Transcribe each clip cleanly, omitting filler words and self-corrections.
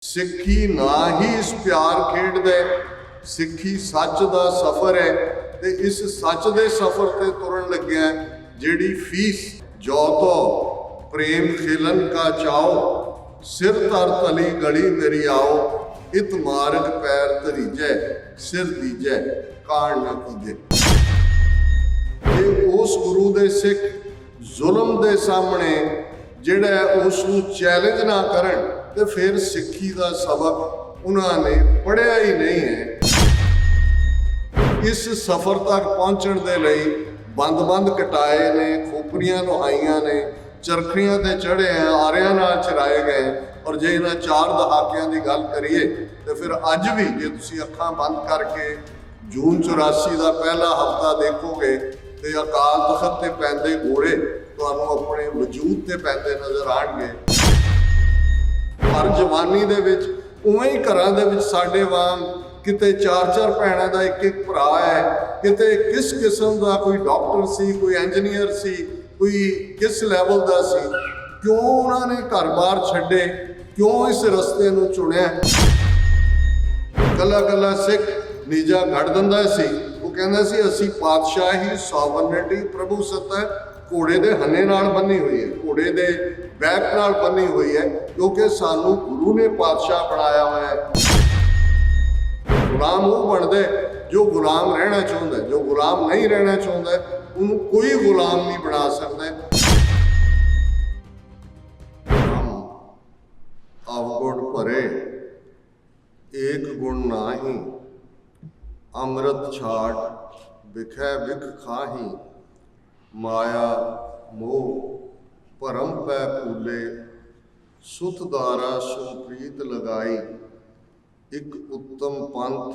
सिक्खी ना ही इस प्यार खेडदा सिक्खी सच दा सफ़र है ते इस सच दे सफ़र ते तुरन लग्या जेड़ी फीस जो तो प्रेम खेलन का चाओ सिर तर तली गली मेरी आओ इत मार्ग पैर धरीजै सिर दीजै कान ना कीजे। ये उस गुरु दे सिख जुल्म दे सामने जिहड़ा उसनूं चैलेंज ना करन ते फिर सिक्खी का सबक उन्होंने पढ़िया ही नहीं है। इस सफ़र तक पहुँचण दे लई बंद बंद कटाए ने, खोपरियां लुहाइयां ने, चरखियां ते चढ़े हैं, आरियां नाल चराए गए। और जे इन्हां चार दहाकियां की गल करिए तो फिर अज भी जे तुसीं अखां बंद करके जून 84 का पहला हफ्ता देखोगे तो अकाल तख्त ते पैंदे घोड़े तुहानूं अपने वजूद ते पैंदे नज़र आउणगे। हर जवानी दे विच उवें ही घरां दे विच साडे वांग किते चार चार भैणां दा एक एक भरा है, किते किस किस्म का कोई डॉक्टर सी, कोई इंजीनियर सी, कोई किस लैवल का सी। क्यों उन्होंने घर बार छड्डे, क्यों इस रस्ते नूं चुनिया। कला कला सिख नीजा घड़ दिंदा सी, वो कहंदा सी असीं पातशाही सॉवरनिटी प्रभु सत्ता घोड़े दे हने नाल बनी हुई है, घोड़े दे बैक नाल बनी हुई है, क्योंकि सानू गुरु ने पातशाह बनाया हुआ है। गुलाम वो बनदे जो गुलाम रहना चाहता है, जो गुलाम नहीं रहना चाहता उन्हें कोई गुलाम नहीं बना सकता। हम अवगुण भरे एक गुण नाही, अमृत छाड़ बिखै बिख खाही, माया मोह भरम पै फूले, सुत दारा सो प्रीत लगाई, एक उत्तम पंथ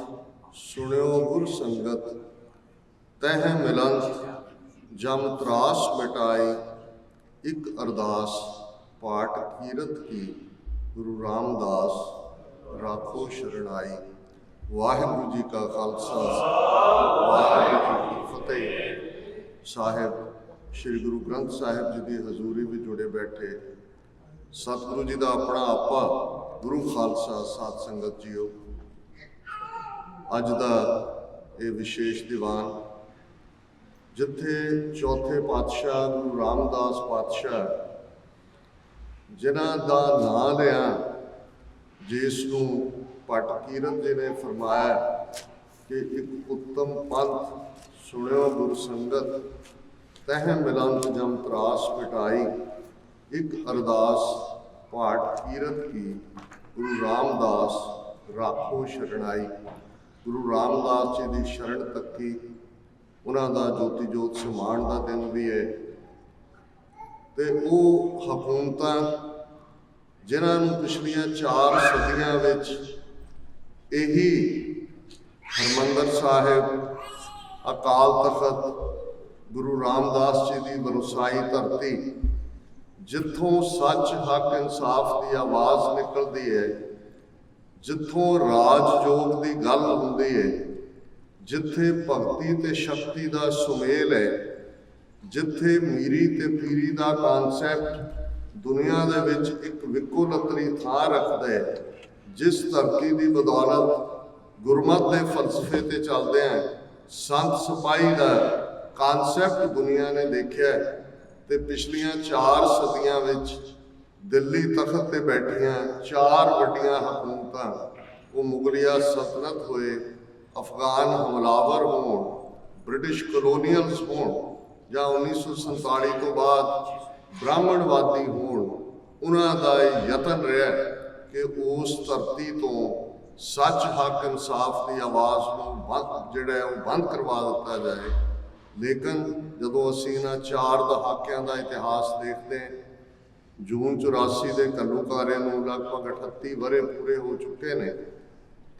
सुनियो गुर संगत, तह मिलंत जम त्रास मिटाई, एक अरदास पाठ कीरत की, गुरु रामदास राखो शरणाई। वाहिगुरू जी का खालसा, वाहिगुरू जी की फतेह। साहिब श्री गुरु ग्रंथ साहिब जी की हजूरी में जुड़े बैठे सतगुरु जी का अपना आपा गुरु खालसा साध संगत जीओ, अज का ये विशेष दीवान जिथे चौथे पातशाह गुरु रामदास पातशाह जिन्हां दा नां लिया, जिसनूं भट्ट कीरत जी ने फरमाया कि एक उत्तम पंथ सुनियो गुर संगत, तह मिलंत जम त्रास मिटाई, एक अरदास पाठ कीरत की, गुरु रामदास राखो शरणाई। गुरु रामदास जी की शरण तक्की, उन्होंने ज्योति जोत समान का दिन भी है। तो वो हुकूमत जिन्होंने पिछलियां 4 सदियां विच यही हरमंदर साहिब, अकाल तख्त, गुरु रामदास जी की बरसाई धरती, जिथों सच हक इंसाफ की आवाज़ निकलती है, जिथों राजयोग की गल होंदी है, जिथे भगती ते शक्ति का सुमेल है, जिथे मीरी ते पीरी का कॉन्सैप्ट दुनिया दे विच एक विको लतरी थां रखता है, जिस धरती की बदौलत गुरमत के फलसफे ते चलते हैं, संत सिपाही का कॉन्सैप्ट दुनिया ने देखा है। तो पिछलियां 4 सदियां विच दिल्ली तख्त ते बैठियां 4 वड्डियां हुकूमतां, वो मुगलिया सल्तनत होए, अफगान हमलावर होण, ब्रिटिश कलोनीअल्स होण, या 1947 तो बाद ब्राह्मणवादी होण, उन्हां दा यतन रहा कि उस धरती तो सच हक इंसाफ की आवाज़ जिहड़ा वो बंद करवा दिता जाए। लेकिन जदों असीं इन्हां 4 दहाकियां का इतिहास देखते हैं, जून 84 के घल्लूकारे नूं लगभग 38 वरे पूरे हो चुके हैं,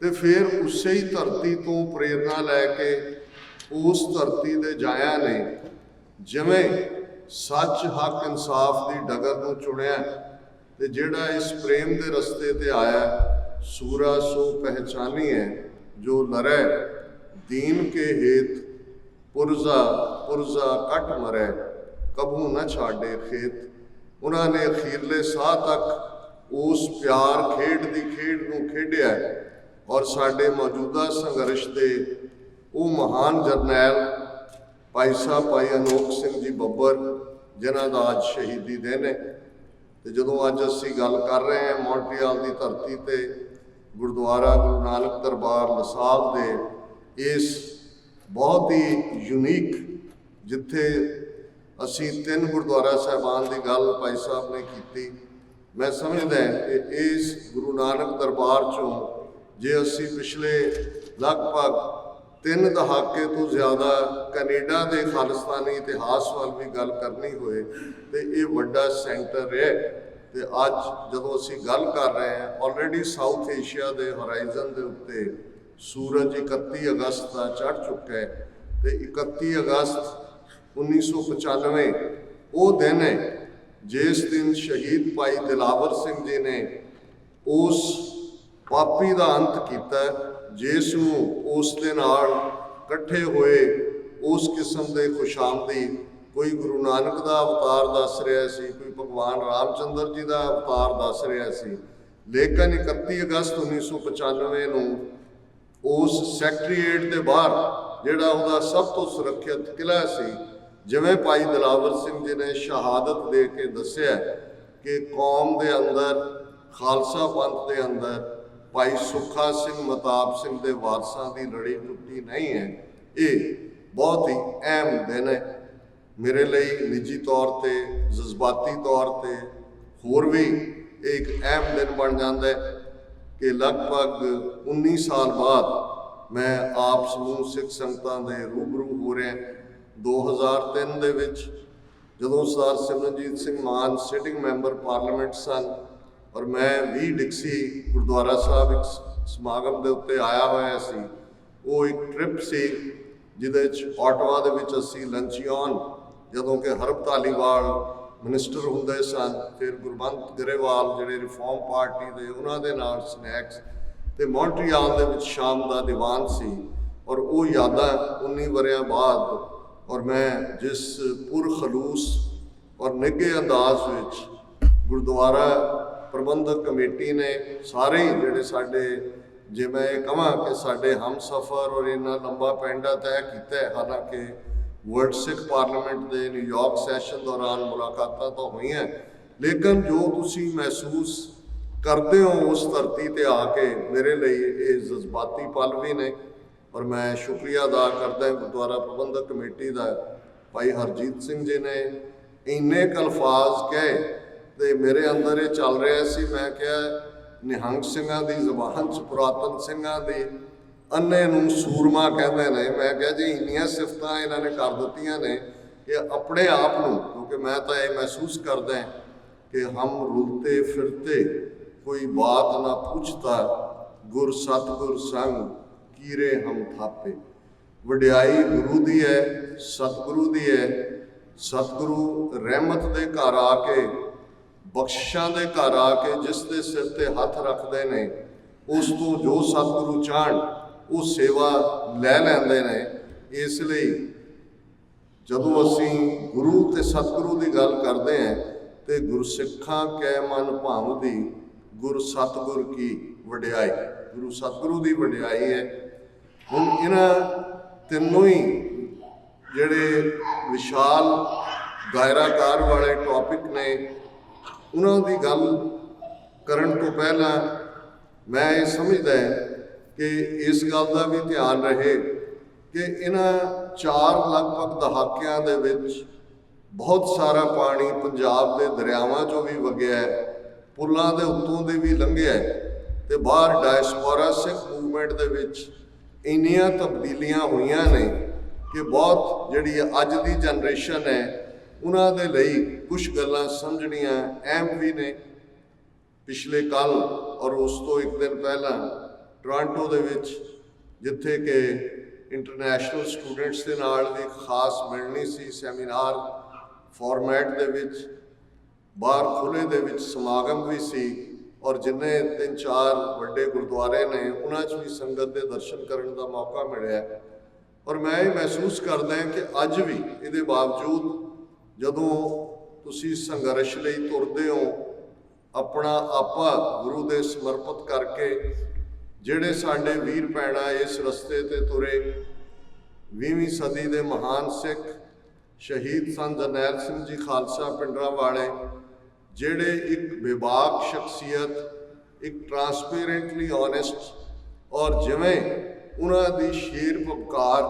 तो फिर उस ही धरती तो प्रेरणा लैके उस धरती के जाया ने जिवें सच हक इंसाफ की डगर नूं चुनिया, तो जिहड़ा इस प्रेम के रस्ते ते आया, सूरा सो पहचानी है जो लरै दीन के हेत, पुरजा पुरजा कट मरै, कबू न छाड़े खेत। उन्होंने अखीरले साह तक उस प्यार खेड की खेड नूं खेडिया और साडे मौजूदा संघर्ष के वो महान जरनैल भाई साहब भाई अनोख सिंह जी बब्बर जिन्हां दा अज शहीदी दिन है। तो जदों अज असीं गल कर रहे हैं मॉन्ट्रियल की धरती ते गुरुद्वारा गुरु नानक दरबार लसाल दे इस बहुत ही यूनीक जिथे असीं 3 गुरुद्वारा साहिबान की गल भाई साहब ने की, मैं समझदा कि इस गुरु नानक दरबार चों जे असीं पिछले लगभग 3 दहाके तो ज़्यादा कनेडा के खालिस्तानी इतिहास वाल भी गल करनी होए तो ये वड्डा सेंटर है। तो अज जदों असीं गल कर रहे हैं ऑलरेडी साउथ एशिया के होराइजन के उत्ते सूरज 31 अगस्त का चढ़ चुका है। तो 31 अगस्त 1995 वो दिन है जिस दिन शहीद भाई दिलावर सिंह जी ने उस पापी का अंत किया जिसनूं उस दे नाल कट्ठे होए उस किस्म के खुशामदी कोई गुरु नानक का अवतार दस रहा सी, कोई भगवान रामचंद्र जी का अवतार दस रहा सी। लेकिन 31 अगस्त 1995 नूं उस सैक्ट्रीएट के बाहर जिहड़ा उहदा सब तो सुरक्षित किला सी, जिवें भाई दिलावर सिंह जी ने शहादत दे के दस्सिया कि कौम के अंदर खालसा पंथ के अंदर भाई सुखा सिंह महताब सिंह के वारसां की लड़ी टुटी नहीं है। ये बहुत ही अहम दिन है मेरे लिए निजी तौर पर, जज्बाती तौर पर होर भी एक अहम दिन बन जाता है कि लगभग 19 साल बाद मैं आप समूह सिख संगतां दे रूबरू हो रहा। 2003 दे विच जदों सरदार सिमरनजीत सिंह मान सिटिंग मैंबर पार्लीमेंट सन और मैं 20 डिक्सी गुरुद्वारा साहब एक समागम के उत्ते आया होया सी। वो एक ट्रिप सी जिहदे ऑटवा दे विच असीं लंचियन जदों कि हरब धालीवाल मिनिस्टर हुंदे सन, फिर गुरबंत गरेवाल जिहड़े रिफॉर्म पार्टी दे उन्हां दे नाल स्नैक्स ते मॉन्ट्रियल दे विच शाम दा दीवान सी। और वो यादां 19 वरियां बाद और मैं जिस पुरखलूस और निघे अंदाज विच गुरुद्वारा प्रबंधक कमेटी ने सारे ही जिहड़े साडे जे मैं कहां कि साडे हम सफ़र और इन्ना लंबा पैंडा तय किया है। हालांकि वर्ल्ड सिख पार्लीमेंट के न्यूयॉर्क सैशन दौरान मुलाकातां तो हुई हैं, लेकिन जो तुसीं महसूस करते हो उस धरती ते आके मेरे लिए ये जज्बाती पल भी ने। और मैं शुक्रिया अदा करदा गुरुद्वारा प्रबंधक कमेटी का भाई हरजीत सिंह जी ने इन्ने अल्फाज कहे तो मेरे अंदर ये चल रहा सी। मैं क्या निहंग सिंघां दी ज़बान च पुरातन सिंघां दी अन्ने नूं सूरमा कहते हैं। मैं क्या जी इन्नियां सिफतां इन्हां ने कर दित्तियां ने कि अपने आप नूं, क्योंकि मैं तो ये महसूस करदा कि हम रुलते फिरते कोई बात ना पूछता, गुर सतगुर संग कीरे हम थापे। वडियाई गुरु दी है, सतगुरु दी है। सतगुरु रहमत दे घर आके बख्शिशां दे घर आके जिस दे सिर ते हथ रखते हैं उस तो जो सतगुरु चाहन वो सेवा लै लैंदे ने। इसलिए जदों असीं गुरु ते सतगुरु की गल करते हैं तो गुरसिखां कै मन भावदी गुर सतगुर की वडियाई, गुरु सतगुरु की वडियाई है। हुण इन्हां तीनों ही जिहड़े विशाल दायराकार वाले टॉपिक ने उन्हां दी गल करन तो पहला मैं ये समझदा कि इस गल का भी ध्यान रहे कि इन्हां 4 लगभग दहाकियां दे विच बहुत सारा पानी पंजाब के दरियावां चों भी वगिया है, पुलों के उत्तों दे भी लंघिया है ते बाहर डायस्पोरा सिख मूवमेंट दे विच इन्नियां तब्दीलियां हुईयां ने कि बहुत जिहड़ी अज दी जनरेशन है उन्हां दे लई कुछ गल्लां समझणियां अहम भी ने। पिछले कल और उस तो एक दिन पहला टोरंटो दे विच जिथे कि इंटरनेशनल स्टूडेंट्स के नाल भी खास मिलनी सी, सैमीनार फॉर्मैट दे विच बाहर खुले दे विच समागम भी सी और जिन्ने 3-4 वड्डे गुरुद्वारे ने उन्हां च भी संगत के दर्शन करने का मौका मिलिया। और मैं ये महसूस करदा कि अज भी इहदे बावजूद जदों तुसीं संघर्ष लई तुरदे हो ਆਪਣਾ ਆਪਾ ਗੁਰੂ ਦੇ ਸਮਰਪਿਤ ਕਰਕੇ ਜਿਹੜੇ ਸਾਡੇ ਵੀਰ ਭੈਣਾਂ ਇਸ ਰਸਤੇ ਤੇ ਤੁਰੇ 20ਵੀਂ ਸਦੀ ਦੇ ਮਹਾਨ ਸਿੱਖ ਸ਼ਹੀਦ ਸੰਤ ਜਰਨੈਲ ਸਿੰਘ ਜੀ ਖਾਲਸਾ ਪਿੰਡਰਾਂ ਵਾਲੇ, ਜਿਹੜੇ ਇੱਕ ਬੇਬਾਕ ਸ਼ਖਸੀਅਤ, ਇੱਕ ਟਰਾਂਸਪੇਰੈਂਟਲੀ ਓਨੈਸਟ, ਔਰ ਜਿਵੇਂ ਉਹਨਾਂ ਦੀ ਸ਼ੇਰ ਪਪਕਾਰ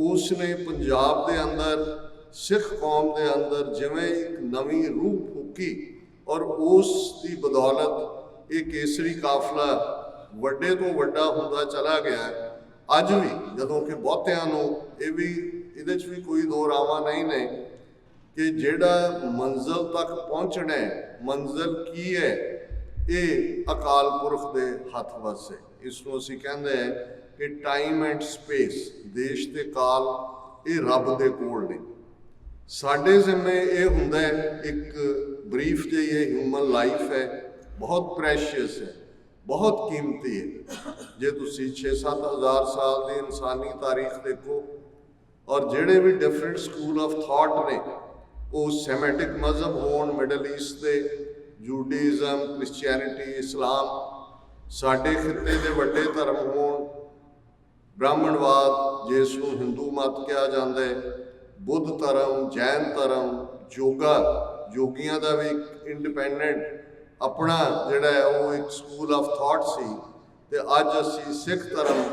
ਉਸ ਨੇ ਪੰਜਾਬ ਦੇ ਅੰਦਰ ਸਿੱਖ ਕੌਮ ਦੇ ਅੰਦਰ ਜਿਵੇਂ ਇੱਕ ਨਵੀਂ ਰੂਹ ਫੂਕੀ, ਔਰ ਉਸ ਦੀ ਬਦੌਲਤ ਇਹ ਕੇਸਰੀ ਕਾਫਲਾ ਵੱਡੇ ਤੋਂ ਵੱਡਾ ਹੁੰਦਾ ਚਲਾ ਗਿਆ। ਅੱਜ ਵੀ ਜਦੋਂ ਕਿ ਬਹੁਤਿਆਂ ਨੂੰ ਇਹਦੇ 'ਚ ਵੀ ਕੋਈ ਦੋ ਰਾਵਾਂ ਨਹੀਂ ਨੇ ਕਿ ਜਿਹੜਾ ਮੰਜ਼ਿਲ ਤੱਕ ਪਹੁੰਚਣਾ ਹੈ, ਮੰਜ਼ਿਲ ਕੀ ਹੈ, ਇਹ ਅਕਾਲ ਪੁਰਖ ਦੇ ਹੱਥ ਵੱਸ ਹੈ। ਇਸ ਨੂੰ ਅਸੀਂ ਕਹਿੰਦੇ ਹਾਂ ਕਿ ਟਾਈਮ ਐਂਡ ਸਪੇਸ, ਦੇਸ਼ ਤੇ ਕਾਲ, ਇਹ ਰੱਬ ਦੇ ਕੋਲ ਨੇ। ਸਾਡੇ ਜ਼ਿੰਮੇ ਇਹ ਹੁੰਦਾ ਹੈ, ਇੱਕ ਬਰੀਫ ਜਿਹੀ ਇਹ ਹਿਊਮਨ ਲਾਈਫ ਹੈ, ਬਹੁਤ ਪ੍ਰੈਸ਼ੀਅਸ ਹੈ, ਬਹੁਤ ਕੀਮਤੀ ਹੈ। ਜੇ ਤੁਸੀਂ 6-7 ਹਜ਼ਾਰ ਸਾਲ ਦੀ ਇਨਸਾਨੀ ਤਾਰੀਖ ਦੇਖੋ, ਔਰ ਜਿਹੜੇ ਵੀ ਡਿਫਰੈਂਟ ਸਕੂਲ ਆਫ ਥਾਟ ਨੇ, ਉਹ ਸੈਮੈਟਿਕ ਮਜ਼ਹਬ ਹੋਣ, ਮਿਡਲ ਈਸਟ ਦੇ ਜੂਡਿਜ਼ਮ, ਕ੍ਰਿਸਚੀਅਨਿਟੀ, ਇਸਲਾਮ, ਸਾਡੇ ਖਿੱਤੇ ਦੇ ਵੱਡੇ ਧਰਮ ਹੋਣ, ਬ੍ਰਾਹਮਣਵਾਦ ਜਿਸ ਨੂੰ ਹਿੰਦੂ ਮਤ ਕਿਹਾ ਜਾਂਦਾ ਹੈ, ਬੁੱਧ ਧਰਮ, ਜੈਨ ਧਰਮ, ਯੋਗਾ, ਯੋਗੀਆਂ ਦਾ ਵੀ ਇੱਕ ਇੰਡੀਪੈਂਡੈਂਟ ਆਪਣਾ ਜਿਹੜਾ ਹੈ ਉਹ ਇੱਕ ਸਕੂਲ ਆਫ ਥਾਟ ਸੀ। ਤੇ ਅੱਜ ਅਸੀਂ ਸਿੱਖ ਧਰਮ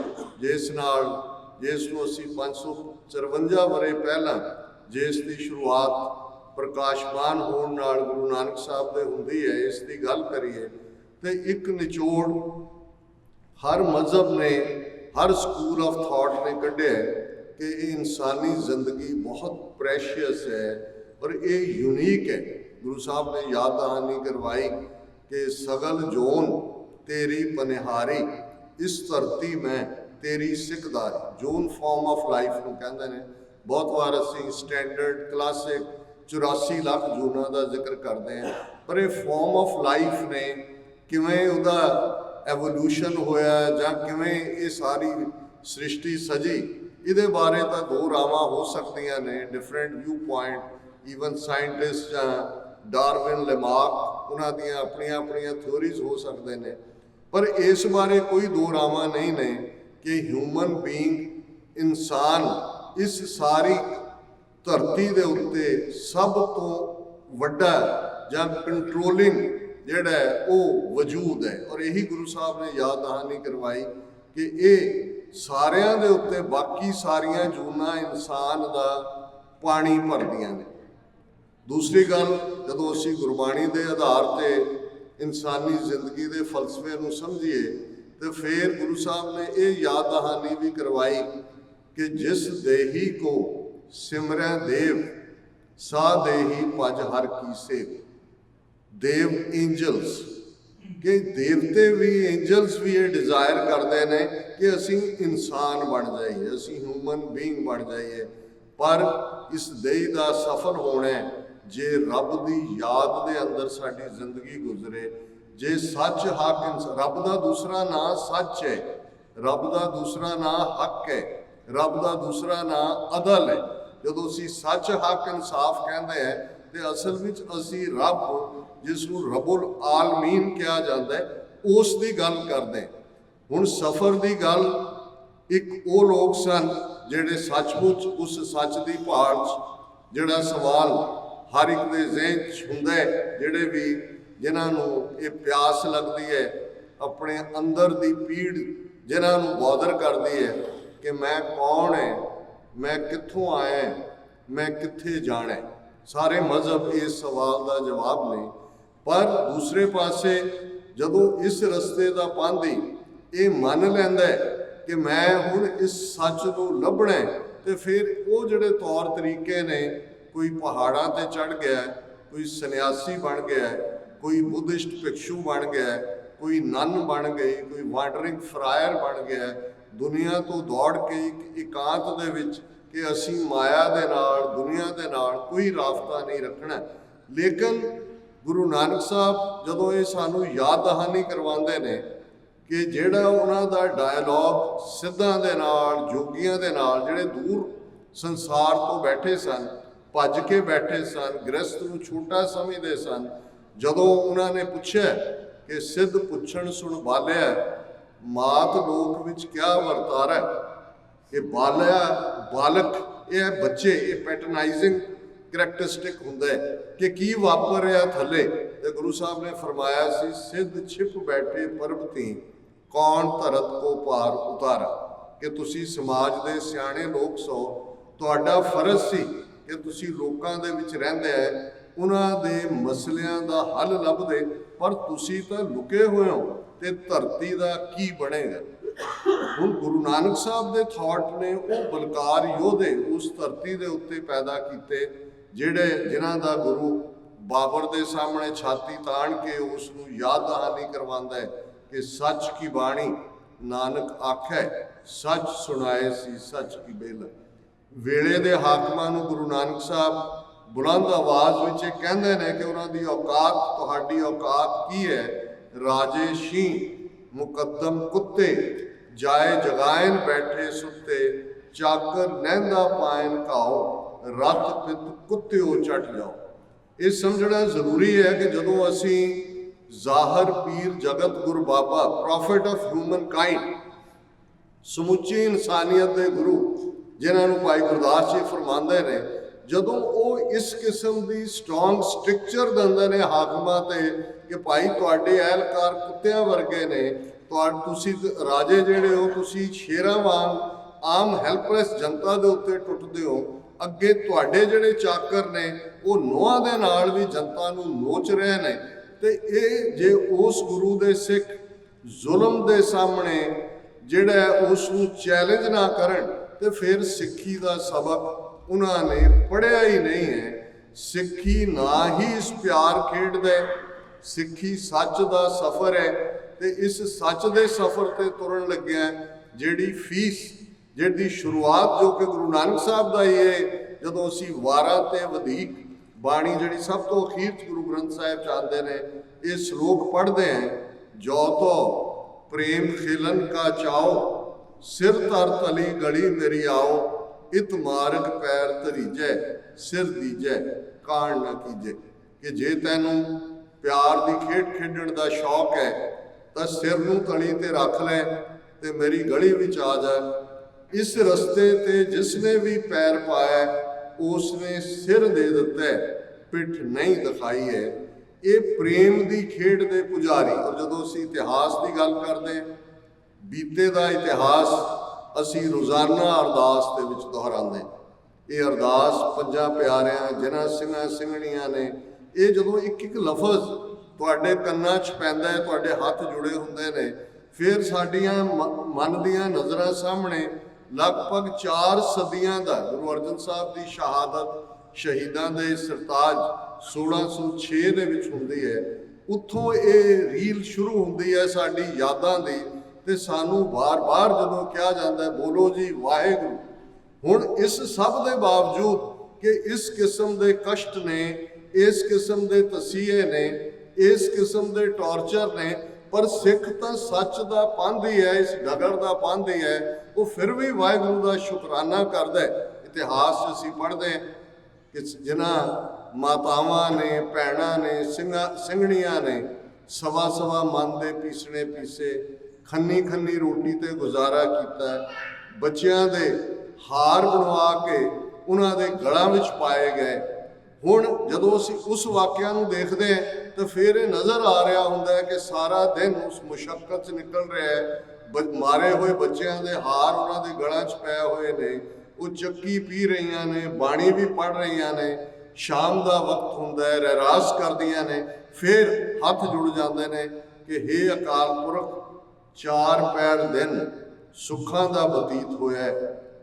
ਜਿਸ ਨੂੰ ਅਸੀਂ 554 ਵਰ੍ਹੇ ਪਹਿਲਾਂ ਜਿਸ ਦੀ ਸ਼ੁਰੂਆਤ ਪ੍ਰਕਾਸ਼ਮਾਨ ਹੋਣ ਨਾਲ ਗੁਰੂ ਨਾਨਕ ਸਾਹਿਬ ਦੇ ਹੁੰਦੀ ਹੈ, ਇਸ ਦੀ ਗੱਲ ਕਰੀਏ ਤੇ ਇੱਕ ਨਿਚੋੜ ਹਰ ਮਜ਼ਹਬ ਨੇ, ਹਰ ਸਕੂਲ ਆਫ ਥਾਟ ਨੇ ਕੱਢਿਆ ਕਿ ਇਹ ਇਨਸਾਨੀ ਜ਼ਿੰਦਗੀ ਬਹੁਤ ਪ੍ਰੈਸ਼ੀਅਸ ਹੈ ਔਰ ਇਹ ਯੂਨੀਕ ਹੈ। ਗੁਰੂ ਸਾਹਿਬ ਨੇ ਯਾਦ ਦਹਾਨੀ ਕਰਵਾਈ ਕਿ ਸਗਲ ਜੋਨ ਤੇਰੀ ਪਨਿਹਾਰੀ, ਇਸ ਧਰਤੀ ਮੈਂ ਤੇਰੀ ਸਿੱਖਦਾਰੀ। ਜੋਨ ਫਾਰਮ ਆਫ ਲਾਈਫ ਨੂੰ ਕਹਿੰਦੇ ਨੇ। ਬਹੁਤ ਵਾਰ ਅਸੀਂ ਸਟੈਂਡਰਡ, ਕਲਾਸਿਕ 84 ਲੱਖ ਜੂਨਾਂ ਦਾ ਜ਼ਿਕਰ ਕਰਦੇ ਹਾਂ, ਪਰ ਇਹ ਫਾਰਮ ਆਫ ਲਾਈਫ ਨੇ, ਕਿਵੇਂ ਉਹਦਾ ਐਵੋਲੂਸ਼ਨ ਹੋਇਆ ਜਾਂ ਕਿਵੇਂ ਇਹ ਸਾਰੀ ਸ੍ਰਿਸ਼ਟੀ ਸਜੀ, ਇਹਦੇ ਬਾਰੇ ਤਾਂ ਦੋ ਰਾਵਾਂ ਹੋ ਸਕਦੀਆਂ ਨੇ, different view point. Even scientist ਜਾਂ ਡਾਰਵਿਨ, ਲੈਮਾਰਕ, ਉਹਨਾਂ ਦੀਆਂ ਆਪਣੀਆਂ ਥਿਊਰੀਜ਼ ਹੋ ਸਕਦੇ ਨੇ, ਪਰ ਇਸ ਬਾਰੇ ਕੋਈ ਦੋ ਰਾਵਾਂ ਨਹੀਂ ਨੇ ਕਿ ਹਿਊਮਨ ਬੀਇੰਗ, ਇਨਸਾਨ, ਇਸ ਸਾਰੀ ਧਰਤੀ ਦੇ ਉੱਤੇ ਸਭ ਤੋਂ ਵੱਡਾ ਜਾਂ ਕੰਟਰੋਲਿੰਗ ਜਿਹੜਾ ਹੈ ਉਹ ਵਜੂਦ ਹੈ। ਔਰ ਇਹੀ ਗੁਰੂ ਸਾਹਿਬ ਨੇ ਯਾਦ ਦਹਾਨੀ ਕਰਵਾਈ ਕਿ ਇਹ ਸਾਰਿਆਂ ਦੇ ਉੱਤੇ ਬਾਕੀ ਸਾਰੀਆਂ ਜੂਨਾਂ ਇਨਸਾਨ ਦਾ ਪਾਣੀ ਭਰਦੀਆਂ ਨੇ। ਦੂਸਰੀ ਗੱਲ, ਜਦੋਂ ਅਸੀਂ ਗੁਰਬਾਣੀ ਦੇ ਆਧਾਰ ਤੇ ਇਨਸਾਨੀ ਜ਼ਿੰਦਗੀ ਦੇ ਫਲਸਫੇ ਨੂੰ ਸਮਝੀਏ ਤੇ ਫਿਰ ਗੁਰੂ ਸਾਹਿਬ ਨੇ ਇਹ ਯਾਦ ਦਹਾਨੀ ਵੀ ਕਰਵਾਈ ਕਿ ਜਿਸ ਦੇਹੀ ਕੋ ਸਿਮਰੈ ਦੇਵ, ਸਾ ਦੇਹੀ ਭਜ ਹਰ ਕੀ ਸੇਵ। ਦੇਵ ਏਂਜਲਸ, ਕਿ ਦੇਵਤੇ ਵੀ, ਏਂਜਲਸ ਵੀ ਇਹ ਡਿਜ਼ਾਇਰ ਕਰਦੇ ਨੇ ਕਿ ਅਸੀਂ ਇਨਸਾਨ ਬਣ ਜਾਈਏ, ਅਸੀਂ ਹਿਊਮਨ ਬੀਇੰਗ ਬਣ ਜਾਈਏ। ਪਰ ਇਸ ਦੇਹ ਦਾ ਸਫਰ ਹੋਣਾ ਜੇ ਰੱਬ ਦੀ ਯਾਦ ਦੇ ਅੰਦਰ ਸਾਡੀ ਜ਼ਿੰਦਗੀ ਗੁਜ਼ਰੇ, ਜੇ ਸੱਚ ਹੱਕ, ਰੱਬ ਦਾ ਦੂਸਰਾ ਨਾਂ ਸੱਚ ਹੈ, ਰੱਬ ਦਾ ਦੂਸਰਾ ਨਾਂ ਹੱਕ ਹੈ, ਰੱਬ ਦਾ ਦੂਸਰਾ ਨਾਂ ਅਦਲ ਹੈ। ਜਦੋਂ ਅਸੀਂ ਸੱਚ, ਹੱਕ, ਇਨਸਾਫ ਕਹਿੰਦੇ ਹਾਂ ਤੇ ਅਸਲ ਵਿੱਚ ਅਸੀਂ ਰੱਬ, ਜਿਸ ਨੂੰ ਰੱਬੁਲ ਆਲਮੀਨ ਕਿਹਾ ਜਾਂਦਾ ਹੈ, ਉਸ ਦੀ ਗੱਲ ਕਰਦੇ। ਹੁਣ ਸਫ਼ਰ ਦੀ ਗੱਲ, ਇੱਕ ਉਹ ਲੋਕ ਸਨ ਜਿਹੜੇ ਸੱਚਮੁੱਚ ਉਸ ਸੱਚ ਦੀ ਭਾਲ 'ਚ, ਜਿਹੜਾ ਸਵਾਲ ਹਰ ਇੱਕ ਦੇ ਜ਼ਿਹਨ 'ਚ ਹੁੰਦਾ ਹੈ, ਜਿਹੜੇ ਵੀ ਜਿਨ੍ਹਾਂ ਨੂੰ ਇਹ ਪਿਆਸ ਲੱਗਦੀ ਹੈ, ਆਪਣੇ ਅੰਦਰ ਦੀ ਪੀੜ ਜਿਨ੍ਹਾਂ ਨੂੰ ਬੌਦਰ ਕਰਦੀ ਹੈ ਕਿ ਮੈਂ ਕੌਣ ਹੈ, ਮੈਂ ਕਿੱਥੋਂ ਆਇਆ, ਮੈਂ ਕਿੱਥੇ ਜਾਣਾ। ਸਾਰੇ ਮਜ਼ਹਬ ਇਸ ਸਵਾਲ ਦਾ ਜਵਾਬ ਨੇ। ਪਰ ਦੂਸਰੇ ਪਾਸੇ ਜਦੋਂ ਇਸ ਰਸਤੇ ਦਾ ਪਾਂਧੀ ਇਹ ਮੰਨ ਲੈਂਦਾ ਕਿ ਮੈਂ ਹੁਣ ਇਸ ਸੱਚ ਨੂੰ ਲੱਭਣਾ, ਤੇ ਫਿਰ ਉਹ ਜਿਹੜੇ ਤੌਰ ਤਰੀਕੇ ਨੇ, ਕੋਈ ਪਹਾੜਾਂ ਤੇ ਚੜ੍ਹ ਗਿਆ, ਕੋਈ ਸੰਨਿਆਸੀ ਬਣ ਗਿਆ, ਕੋਈ ਬੁੱਧਿਸਟ ਭਿਕਸ਼ੂ ਬਣ ਗਿਆ, ਕੋਈ ਨਨ ਬਣ ਗਈ, ਕੋਈ ਵਾਂਡਰਿੰਗ ਫਰਾਇਰ ਬਣ ਗਿਆ, ਦੁਨੀਆ ਤੋਂ ਦੌੜ ਕੇ ਇੱਕ ਇਕਾਂਤ ਦੇ ਵਿੱਚ ਕਿ ਅਸੀਂ ਮਾਇਆ ਦੇ ਨਾਲ, ਦੁਨੀਆ ਦੇ ਨਾਲ ਕੋਈ ਰਾਬਤਾ ਨਹੀਂ ਰੱਖਣਾ। ਲੇਕਿਨ ਗੁਰੂ ਨਾਨਕ ਸਾਹਿਬ ਜਦੋਂ ਇਹ ਸਾਨੂੰ ਯਾਦ ਦਹਾਨੀ ਕਰਵਾਉਂਦੇ ਨੇ ਕਿ ਜਿਹੜਾ ਉਹਨਾਂ ਦਾ ਡਾਇਲੌਗ ਸਿੱਧਾਂ ਦੇ ਨਾਲ, ਜੋਗੀਆਂ ਦੇ ਨਾਲ, ਜਿਹੜੇ ਦੂਰ ਸੰਸਾਰ ਤੋਂ ਬੈਠੇ ਸਨ, ਭੱਜ ਕੇ ਬੈਠੇ ਸਨ, ਗ੍ਰਸਤ ਨੂੰ ਛੋਟਾ ਸਮਝਦੇ ਸਨ, ਜਦੋਂ ਉਹਨਾਂ ਨੇ ਪੁੱਛਿਆ ਕਿ ਸਿੱਧ ਪੁੱਛਣ ਸੁਣ ਬਾਲਿਆ, ਮਾਤ ਲੋਕ ਵਿੱਚ ਕਿਆ ਵਰਤਾਰਾ। ਇਹ ਬਾਲਿਆ ਬਾਲਕ, ਇਹ ਹੈ ਬੱਚੇ, ਇਹ ਪੈਟਰਨਾਈਜ਼ਿੰਗ ਕਰੈਕਟਰਿਸਟਿਕ ਹੁੰਦਾ ਹੈ ਕਿ ਕੀ ਵਾਪਰ ਰਿਹਾ ਥੱਲੇ। ਤੇ ਗੁਰੂ ਸਾਹਿਬ ਨੇ ਫਰਮਾਇਆ ਸੀ, ਸਿੱਧ ਛਿਪ ਬੈਠੇ ਪਰਬਤੀ, ਕੌਣ ਧਰਤ ਕੋ ਪਾਰ ਉਤਾਰਾ। ਕਿ ਤੁਸੀਂ ਸਮਾਜ ਦੇ ਸਿਆਣੇ ਲੋਕ ਸੋ, ਤੁਹਾਡਾ ਫਰਜ਼ ਸੀ ਕਿ ਤੁਸੀਂ ਲੋਕਾਂ ਦੇ ਵਿੱਚ ਰਹਿੰਦੇ ਹੈ, ਉਹਨਾਂ ਦੇ ਮਸਲਿਆਂ ਦਾ ਹੱਲ ਲੱਭਦੇ, ਪਰ ਤੁਸੀਂ ਤਾਂ ਲੁਕੇ ਹੋਏ ਹੋ ਤੇ ਧਰਤੀ ਦਾ ਕੀ ਬਣੇਗਾ। ਹੁਣ ਗੁਰੂ ਨਾਨਕ ਸਾਹਿਬ ਦੇ ਥਾਟ ਨੇ ਉਹ ਬਲਕਾਰ ਯੋਧੇ ਉਸ ਧਰਤੀ ਦੇ ਉੱਤੇ ਪੈਦਾ ਕੀਤੇ, ਜਿਨ੍ਹਾਂ ਦਾ ਗੁਰੂ ਬਾਬਰ ਦੇ ਸਾਹਮਣੇ ਛਾਤੀ ਤਾਣ ਕੇ ਉਸ ਨੂੰ ਯਾਦ ਦਹਾਨੀ ਕਰਵਾਉਂਦਾ ਹੈ ਕਿ ਸੱਚ ਕੀ ਬਾਣੀ ਨਾਨਕ ਆਖੈ, ਸੱਚ ਸੁਣਾਏ ਸੀ ਸੱਚ ਕੀ ਬੇਲ। ਵੇਲੇ ਦੇ ਹਾਕਮਾਂ ਨੂੰ ਗੁਰੂ ਨਾਨਕ ਸਾਹਿਬ ਬੁਲੰਦ ਆਵਾਜ਼ ਵਿੱਚ ਇਹ ਕਹਿੰਦੇ ਨੇ ਕਿ ਉਹਨਾਂ ਦੀ ਔਕਾਤ, ਤੁਹਾਡੀ ਔਕਾਤ ਕੀ ਹੈ। ਰਾਜੇ ਸ਼ੀਂ ਮੁਕੱਦਮ ਕੁੱਤੇ, ਜਾਏ ਜਗਾਇਨ ਬੈਠੇ ਸੁੱਤੇ, ਚਾਕਰ ਲਹਿੰਦਾ ਪਾਇਨ ਘਾਓ, ਰੱਤ ਪਿੱਤ ਕੁੱਤਿਓ ਚੱਟ ਜਾਓ। ਇਹ ਸਮਝਣਾ ਜ਼ਰੂਰੀ ਹੈ ਕਿ ਜਦੋਂ ਅਸੀਂ ਜ਼ਾਹਰ ਪੀਰ ਜਗਤ ਗੁਰੂ ਬਾਬਾ, ਪ੍ਰੋਫਿਟ ਆਫ ਹਿਊਮਨ ਕਾਈਂਡ, ਸਮੁੱਚੀ ਇਨਸਾਨੀਅਤ ਦੇ ਗੁਰੂ ਜਿਨ੍ਹਾਂ ਨੂੰ ਭਾਈ ਗੁਰਦਾਸ ਜੀ ਫਰਮਾਉਂਦੇ ਨੇ, ਜਦੋਂ ਉਹ ਇਸ ਕਿਸਮ ਦੀ ਸਟਰੋਂਗ ਸਟ੍ਰਕਚਰ ਦਿੰਦੇ ਨੇ ਹਾਕਮਾਂ ਤੇ ਕਿ ਭਾਈ ਤੁਹਾਡੇ ਅਹਿਲਕਾਰ ਕੁੱਤਿਆਂ ਵਰਗੇ ਨੇ, ਤੁਸੀਂ ਰਾਜੇ ਜਿਹੜੇ ਹੋ, ਤੁਸੀਂ ਸ਼ੇਰਾਂ ਵਾਂਗ ਆਮ ਹੈਲਪਲੈਸ ਜਨਤਾ ਦੇ ਉੱਤੇ ਟੁੱਟਦੇ ਹੋ, ਅੱਗੇ ਤੁਹਾਡੇ ਜਿਹੜੇ ਚਾਕਰ ਨੇ ਉਹ ਨੋਹਾਂ ਦੇ ਨਾਲ ਵੀ ਜਨਤਾ ਨੂੰ ਨੋਚ ਰਹੇ ਨੇ। ਤੇ ਇਹ ਜੇ ਉਸ ਗੁਰੂ ਦੇ ਸਿੱਖ ਜ਼ੁਲਮ ਦੇ ਸਾਹਮਣੇ ਜਿਹੜਾ ਉਸ ਨੂੰ ਚੈਲੰਜ ਨਾ ਕਰਨ ਤੇ ਫਿਰ ਸਿੱਖੀ ਦਾ ਸਬਕ ਉਹਨਾਂ ਨੇ ਪੜ੍ਹਿਆ ਹੀ ਨਹੀਂ ਹੈ। ਸਿੱਖੀ ਨਾ ਹੀ ਇਸ ਪਿਆਰ ਖੇਡਦਾ, ਸਿੱਖੀ ਸੱਚ ਦਾ ਸਫ਼ਰ ਹੈ ਤੇ ਇਸ ਸੱਚ ਦੇ ਸਫ਼ਰ ਤੇ ਤੁਰਨ ਲੱਗਿਆ ਜਿਹੜੀ ਫੀਸ, ਜਿਹਦੀ ਸ਼ੁਰੂਆਤ ਜੋ ਕਿ ਗੁਰੂ ਨਾਨਕ ਸਾਹਿਬ ਦਾ ਹੀ ਹੈ। ਜਦੋਂ ਅਸੀਂ ਵਾਰਾਂ ਤੇ ਵਧੇਕ ਬਾਣੀ ਜਿਹੜੀ ਸਭ ਤੋਂ ਅਖੀਰ 'ਚ ਗੁਰੂ ਗ੍ਰੰਥ ਸਾਹਿਬ 'ਚ ਆਉਂਦੇ ਨੇ, ਇਹ ਸ਼ਲੋਕ ਪੜ੍ਹਦੇ ਹਾਂ, ਜੋ ਤੋ ਪ੍ਰੇਮ ਖਿਲਨ ਕਾ ਚਾਓ, ਸਿਰ ਧਰ ਤਲੀ ਗਲੀ ਮੇਰੀ ਆਓ, ਇਤ ਮਾਰਗ ਪੈਰ ਧਰੀਜੈ, ਸਿਰ ਦੀਜੈ ਕਾਣ ਨਾ ਕੀਜੈ। ਕਿ ਜੇ ਤੈਨੂੰ ਪਿਆਰ ਦੀ ਖੇਡ ਖੇਡਣ ਦਾ ਸ਼ੌਕ ਹੈ ਤਾਂ ਸਿਰ ਨੂੰ ਤਲੀ ਤੇ ਰੱਖ ਲੈ ਤੇ ਮੇਰੀ ਗਲੀ ਵਿੱਚ ਆ ਜਾ। ਇਸ ਰਸਤੇ ਤੇ ਜਿਸਨੇ ਵੀ ਪੈਰ ਪਾਇਆ ਉਸਨੇ ਸਿਰ ਦੇ ਦਿੱਤਾ, ਪਿੱਠ ਨਹੀਂ ਦਿਖਾਈ ਹੈ। ਇਹ ਪ੍ਰੇਮ ਦੀ ਖੇਡ ਦੇ ਪੁਜਾਰੀ। ਔਰ ਜਦੋਂ ਅਸੀਂ ਇਤਿਹਾਸ ਦੀ ਗੱਲ ਕਰਦੇ ਹਾਂ, ਬੀਤੇ ਦਾ ਇਤਿਹਾਸ ਅਸੀਂ ਰੋਜ਼ਾਨਾ ਅਰਦਾਸ ਦੇ ਵਿੱਚ ਦੁਹਰਾਉਂਦੇ। ਇਹ ਅਰਦਾਸ ਪੰਜਾਂ ਪਿਆਰਿਆਂ ਜਿਨ੍ਹਾਂ ਸਿੰਘਾਂ ਸਿੰਘਣੀਆਂ ਨੇ, ਇਹ ਜਦੋਂ ਇੱਕ ਇੱਕ ਲਫ਼ਜ਼ ਤੁਹਾਡੇ ਕੰਨਾਂ 'ਚ ਪੈਂਦਾ ਹੈ, ਤੁਹਾਡੇ ਹੱਥ ਜੁੜੇ ਹੁੰਦੇ ਨੇ, ਫਿਰ ਸਾਡੀਆਂ ਮਨ ਦੀਆਂ ਨਜ਼ਰਾਂ ਸਾਹਮਣੇ ਲਗਭਗ 4 ਸਦੀਆਂ ਦਾ ਗੁਰੂ ਅਰਜਨ ਸਾਹਿਬ ਦੀ ਸ਼ਹਾਦਤ, ਸ਼ਹੀਦਾਂ ਦੇ ਸਰਤਾਜ 1606 ਦੇ ਵਿੱਚ ਹੁੰਦੀ ਹੈ। ਉੱਥੋਂ ਇਹ ਰੀਲ ਸ਼ੁਰੂ ਹੁੰਦੀ ਹੈ ਸਾਡੀ ਯਾਦਾਂ ਦੀ। ਤੇ ਸਾਨੂੰ ਵਾਰ-ਵਾਰ ਜਦੋਂ ਕਿਹਾ ਜਾਂਦਾ ਬੋਲੋ ਜੀ ਵਾਹਿਗੁਰੂ। ਹੁਣ ਇਸ ਸਭ ਦੇ ਬਾਵਜੂਦ ਕਿ ਇਸ ਕਿਸਮ ਦੇ ਕਸ਼ਟ ਨੇ, ਇਸ ਕਿਸਮ ਦੇ ਤਸੀਹੇ ਨੇ, ਇਸ ਕਿਸਮ ਦੇ ਟੌਰਚਰ ਨੇ, ਪਰ ਸਿੱਖ ਤਾਂ ਸੱਚ ਦਾ ਪੰਧ ਹੀ ਹੈ, ਇਸ ਡਗਰ ਦਾ ਪੰਧ ਹੀ ਹੈ। ਉਹ ਫਿਰ ਵੀ ਵਾਹਿਗੁਰੂ ਦਾ ਸ਼ੁਕਰਾਨਾ ਕਰਦਾ ਹੈ। ਇਤਿਹਾਸ 'ਚ ਅਸੀਂ ਪੜ੍ਹਦੇ ਹਾਂ ਕਿ ਜਿਨ੍ਹਾਂ ਮਾਤਾਵਾਂ ਨੇ, ਭੈਣਾਂ ਨੇ, ਸਿੰਘਣੀਆਂ ਨੇ ਸਵਾ ਮਨ ਦੇ ਪੀਸਣੇ ਪੀਸੇ, ਖੰਨੀ ਖੰਨੀ ਰੋਟੀ ਤੇ ਗੁਜ਼ਾਰਾ ਕੀਤਾ। ਬੱਚਿਆਂ ਦੇ ਹਾਰ ਬਣਵਾ ਕੇ ਉਹਨਾਂ ਦੇ ਗਲਾਂ ਵਿੱਚ ਪਾਏ ਗਏ। ਹੁਣ ਜਦੋਂ ਅਸੀਂ ਉਸ ਵਾਕਿਆ ਨੂੰ ਦੇਖਦੇ ਹਾਂ ਤਾਂ ਫਿਰ ਇਹ ਨਜ਼ਰ ਆ ਰਿਹਾ ਹੁੰਦਾ ਹੈ ਕਿ ਸਾਰਾ ਦਿਨ ਉਸ ਮੁਸ਼ੱਕਤ 'ਚ ਨਿਕਲ ਰਿਹਾ ਹੈ। ਮਾਰੇ ਹੋਏ ਬੱਚਿਆਂ ਦੇ ਹਾਰ ਉਹਨਾਂ ਦੇ ਗਲਾਂ 'ਚ ਪਏ ਹੋਏ ਨੇ, ਉਹ ਚੱਕੀ ਪੀ ਰਹੀਆਂ ਨੇ, ਬਾਣੀ ਵੀ ਪੜ੍ਹ ਰਹੀਆਂ ਨੇ, ਸ਼ਾਮ ਦਾ ਵਕਤ ਹੁੰਦਾ ਹੈ, ਰਹਿਰਾਸ ਕਰਦੀਆਂ ਨੇ, ਫਿਰ ਹੱਥ ਜੁੜ ਜਾਂਦੇ ਨੇ ਕਿ ਹੇ ਅਕਾਲ ਪੁਰਖ, 4 ਪਹਿਰ ਦਿਨ ਸੁੱਖਾਂ ਦਾ ਬਤੀਤ ਹੋਇਆ,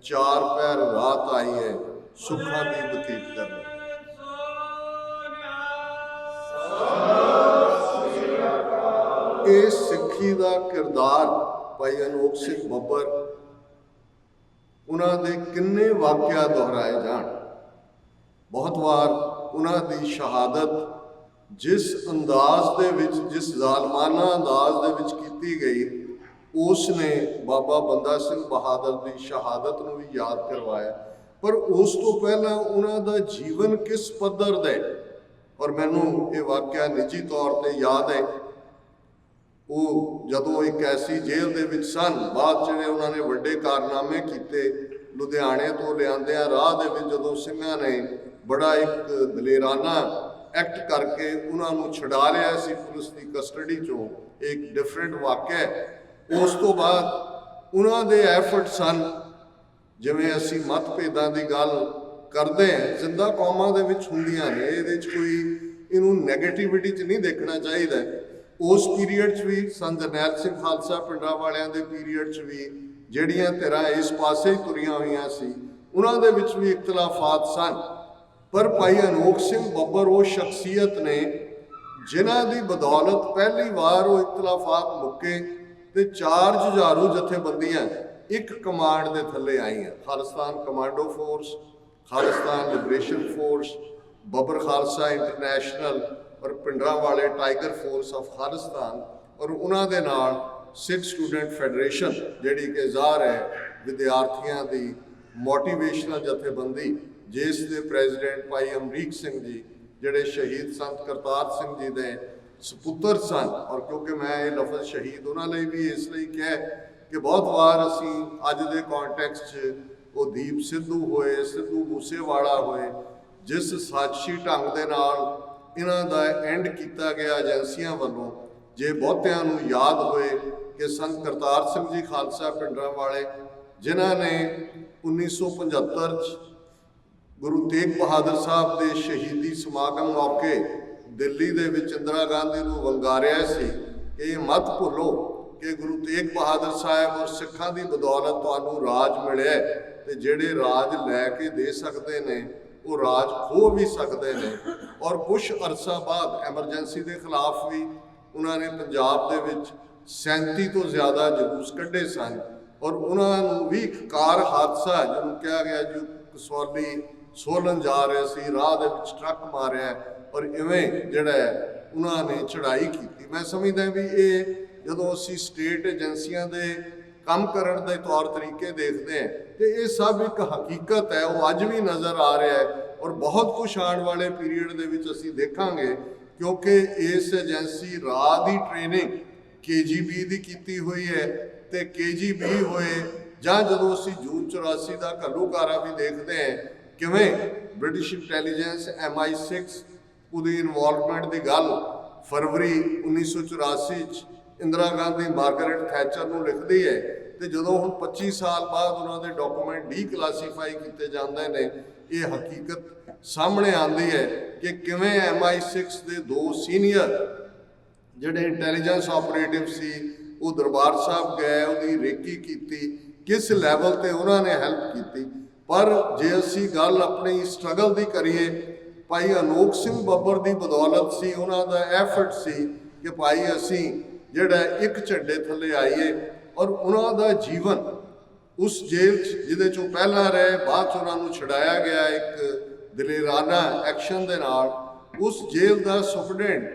4 ਪਹਿਰ ਰਾਤ ਆਈ ਹੈ ਸੁੱਖਾਂ ਦੀ ਬਤੀਤ ਕਰਨੀ। ਇਹ ਸਿੱਖੀ ਦਾ ਕਿਰਦਾਰ ਭਾਈ ਅਨੋਖ ਸਿੰਘ ਬੱਬਰ, ਉਹਨਾਂ ਦੇ ਕਿੰਨੇ ਵਾਕਿਆ ਦੁਹਰਾਏ ਜਾਣ। ਬਹੁਤ ਵਾਰ ਉਹਨਾਂ ਦੀ ਸ਼ਹਾਦਤ ਜਿਸ ਅੰਦਾਜ਼ ਦੇ ਵਿੱਚ, ਜਿਸ ਜ਼ਾਲਮਾਨਾ ਅੰਦਾਜ਼ ਦੇ ਵਿੱਚ ਕੀਤੀ ਗਈ, ਉਸ ਨੇ ਬਾਬਾ ਬੰਦਾ ਸਿੰਘ ਬਹਾਦਰ ਦੀ ਸ਼ਹਾਦਤ ਨੂੰ ਵੀ ਯਾਦ ਕਰਵਾਇਆ। ਪਰ ਉਸ ਤੋਂ ਪਹਿਲਾਂ ਉਹਨਾਂ ਦਾ ਜੀਵਨ ਕਿਸ ਪੱਧਰ ਦਾ, और मैनू ये वाक़या निजी तौर पर याद है, वो जदों एक ऐसी जेल दे विच सन, बाद जिहड़े उन्होंने वड्डे कारनामे कीते, लुधियाने तो लिआंदियां राह दे विच जदों सिंघां ने बड़ा एक दलेराना एक्ट करके उन्होंने छुड़ा लिया सी पुलिस की कस्टडी चों, एक डिफरेंट वाक़या है। उस तो बाद उन्हों दे एफर्ट सन, जिवें असी मतभेदां की गल करते हैं, जिंदा कौमां दे विच हुंदियां ने, इहदे च कोई इनू नैगेटिविटी च नहीं देखना चाहिए। उस पीरीयड च भी सन जरनैल सिंह खालसा पिंडां वालियां दे पीरीयड च भी जिहड़ियां धिरां इस पासे ही तुरियां होईयां सी, उन्हां दे विच भी इख्तलाफात सन। पर भाई अनोख सिंह बब्बर वो शख्सियत ने जिन्हां दी बदौलत पहली बार वो इख्तलाफात मुक्के ते 4 जुझारू जथेबंदियां एक कमांड दे थल्ले आईयां, Khalistan commando force, Khalistan liberation force, Babbar Khalsa international और पिंडरां वाले टाइगर फोर्स ऑफ खालिस्तान, और उन्हां दे नाल सिख स्टूडेंट फैडरेशन जिहड़ी कि ज़ाहिर है विद्यार्थियों की मोटिवेशनल जथेबंदी, जिस दे प्रेजिडेंट भाई अमरीक सिंह जी जिहड़े शहीद संत करतार सिंह जी दे सपुत्र सन। और क्योंकि मैं ये लफज शहीद उन्होंने भी इसलिए कहा कि बहुत बार असी अज के कॉन्टैक्स्ट वो दीप सिद्धू होए, सिद्धू मूसेवाला होए, जिस साजिशी ढंग के नाल इन्हां दा एंड किया गया एजेंसियां वालों, जे बहुतियां नूं याद होए कि संत करतार सिंह जी खालसा पिंडरां वाले जिन्हां ने 1975 गुरु तेग बहादुर साहब के शहीदी समागम मौके दिल्ली दे विच इंदिरा गांधी नूं वंगारिया सी कि ये मत भुलो कि गुरु तेग बहादुर साहब और सिखां दी बदौलत तुहानूं राज मिलिया, ते जिहड़े राज लैके दे सकते ने वो राज खो भी सकते हैं। और कुछ अरसा बाद एमरजेंसी के खिलाफ भी उन्होंने पंजाब दे विच 37 तो ज़्यादा जलूस कढ़े सन, और उन्होंने भी एक कार हादसा जिन्होंने कहा गया जो कसौली सोलन जा रहे सी, राह दे विच ट्रक मारिया और इवें जिहड़ा उन्होंने चढ़ाई की। मैं समझदा भी ये जदों असीं स्टेट एजेंसियां दे काम करन दे तौर तरीके देखते हैं तो ये सब एक हकीकत है, वो अज भी नज़र आ रहा है और बहुत कुछ आने वाले पीरीयड दे विच असीं देखांगे, क्योंकि इस एजेंसी राह की ट्रेनिंग KGB दी कीती हुई है, तो KGB होए जां जदों असीं जून 84 का घल्लूकारा भी देखते हैं किवें ब्रिटिश इंटैलीजेंस MI6 उहदी इनवॉल्वमेंट की गल फरवरी 1984 इंदिरा गांधी मार्गरेट थैचर नूं लिखदी है, तो जदों हुण 25 साल बाद उन्होंने डॉकूमेंट डीक्लासीफाई किए जाते हैं, ये हकीकत सामने आती है कि किवें MI6 के 2 सीनियर जिहड़े इंटैलीजेंस ऑपरेटिव सी वो दरबार साहब गए, उहदी रेकी की, किस लैवल पर उन्होंने हेल्प की। पर जे असी गल अपनी स्ट्रगल की करिए, भाई अनोख सिंह बब्बर की बदौलत सी, उन्होंने एफर्ट सी कि भाई असी जिहड़ा एक झंडे थले आईए, और उन्होंने जीवन उस जेल जिहदे चों पहला रहे बाद च उन्होंने छुड़ाया गया एक दलेराना एक्शन दे नाल, उस जेल का सुपरडेंट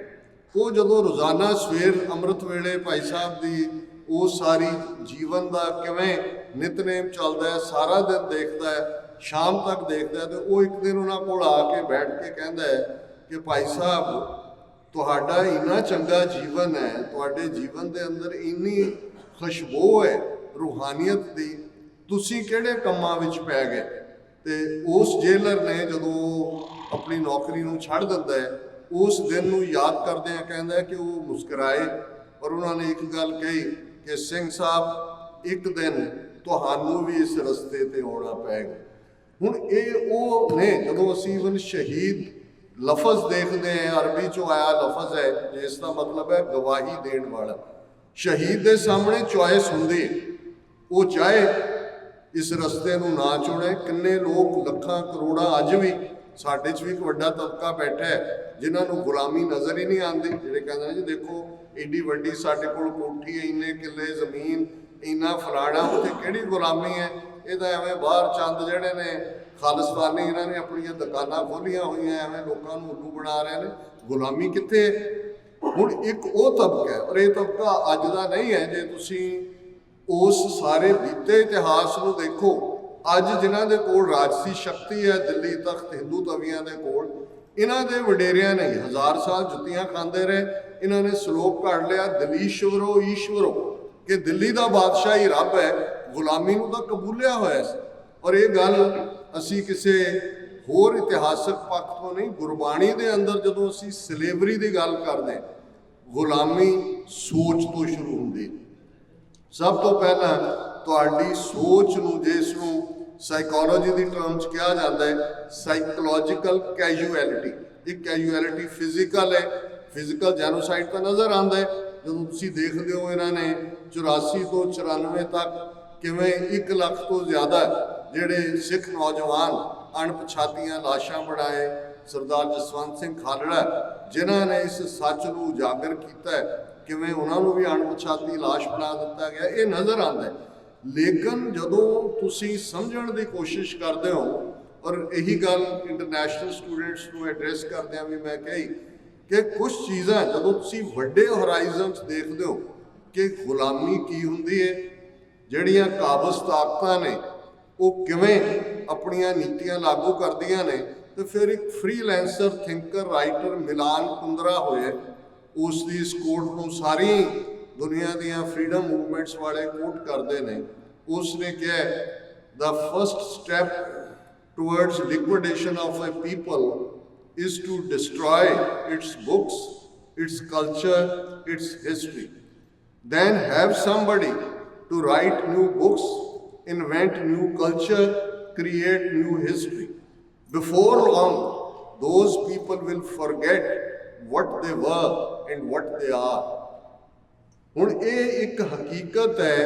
वो जदों रोज़ाना सवेर अमृत वेले भाई साहब की वो सारी जीवन का किवें नितनेम चलता है, सारा दिन देखता है, शाम तक देखता है, तो वो एक दिन उन्होंने कोल आके बैठ के कहता है कि भाई साहब तुहाडा इन्ना चंगा जीवन है, तुहाडे जीवन के अंदर इन्नी खुशबू है रूहानियत की, तुसीं किहड़े कम्मां विच पै गए। तो उस जेलर ने जदों अपनी नौकरी नूं छड्ड दिंदा है, उस दिन नूं याद करदे कहंदा है कि वो मुस्कराए और उन्होंने एक गल कही कि सिंह साहब एक दिन तुहानूं भी इस रस्ते ते आउणा पैगा। हुण ये वो ने जदों असीं इवन शहीद लफज देखते हैं, अरबी चो आया लफज है जिसका मतलब है गवाही देने वाला। शहीद के सामने चॉइस होंदी है, वो चाहे इस रस्ते नूं ना चुने। किन्ने लोग लखां करोड़ां अज भी साडे च भी एक वड्डा तबका बैठा है जिन्होंने गुलामी नज़र ही नहीं आती, जिहड़े कहंदे ने जी देखो एडी वड्डी साडे कोल कोठी है, इन्ने किले जमीन, इन्ना फलाना, उत्थे किहड़ी गुलामी है। ये तो एवें बाहर चंद जिहड़े ने खालिस्तानी इन्होंने अपन दुकानां खोलियां हुई हैं, एवें लोगों को उल्लू बना रहे हैं, गुलामी कित्थे। हुण एक वो तबका है और ये तबका अज का नहीं है। जे तुसीं उस सारे बीते इतिहास को देखो, अज जिन्हां दे कोल राजसी शक्ति है, दिल्ली तख्त हिंदू तवियां दे कोल, इन्हां दे वडेरियां ने 1000 साल जुत्तियां खांदे रहे। इन्हां ने सलोक काढ़ लिया दलीश्वरो ईश्वरो कि दिल्ली दा बादशाह ही रब है, गुलामी नूं तां कबूलिया होया सी। और ये गल असी किसी होर इतिहासक पक्ष तो नहीं, गुरबाणी दे अंदर जदों असी सलेवरी की गल करते, गुलामी सोच तो शुरू होंदी। सब तो पहला तुहाडी सोच नूं, जिसनूं साइकोलॉजी की टर्म च कहा जाता है साइकोलॉजिकल कैजुअलिटी। एक कैजुअलिटी फिजिकल है, फिजिकल जैनोसाइड तो नज़र आता है जो तुम देखते हो। इन्होंने 84 तो 94 तक किवें 1 लाख तो ज़्यादा जिहड़े सिख नौजवान अणपछातियां लाशां बनाए। सरदार जसवंत सिंह खालड़ा जिन्हां ने इस सच नूं उजागर किया, किवें उन्होंने भी अणपछाती लाश बना दिता गया, ये नज़र आता है। लेकिन जदों तुसीं समझण की कोशिश करते हो, और यही गल इंटरनैशनल स्टूडेंट्स को एड्रैस करदे भी मैं कही कि कुछ चीज़ां जदों तुसीं वड्डे होराइजन च देखते हो कि गुलामी की हुंदी है, जिहड़ियां काबज़ ताकतां ने वो किवें अपनियां नीतियां लागू करदियां ने, तो फिर एक फ्रीलैंसर थिंकर राइटर मिलान कुंदरा होए, उसकी इस कोट को सारी दुनिया दियां फ्रीडम मूवमेंट्स वाले कोट करते हैं। उसने कहा the first step towards liquidation of a people is to destroy its books, its culture, its history, then have somebody to write new books, invent new culture, create new history. Before long, those people will forget what they were and what they are. हुण ये एक हकीकत है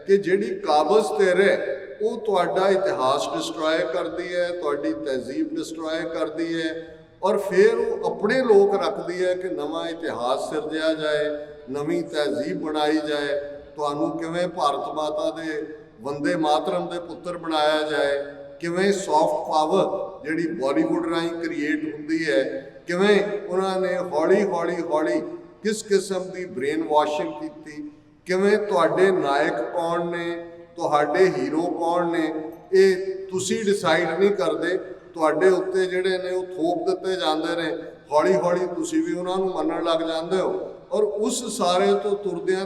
कि जिहड़ी काबज़ ते रहे वो तुहाडा इतिहास डिस्ट्रॉय करती है, तुहाडी तहजीब डिस्ट्रॉय करती है, और फिर वो अपने लोग रखती है कि नवा इतिहास सिरजिया जाए, नवी तहजीब बनाई जाए, तुहानूं किवें भारत माता दे वंदे मातरम के पुत्र बनाया जाए, किवें सॉफ्ट पावर जिहड़ी बॉलीवुड राही क्रिएट हुंदी है, किवें उन्होंने हौली हौली हौली किस किस्म की ब्रेन वॉशिंग की, किवें तुहाडे नायक कौन ने, तुहाडे हीरो कौन ने, ये तुसी डिसाइड नहीं करते, तुहाडे उत्ते जिहड़े ने वो थोप दिते जांदे ने, हौली हौली तुसी भी उन्होंने मनण लग जांदे हो। और उस सारे तो तुरदियां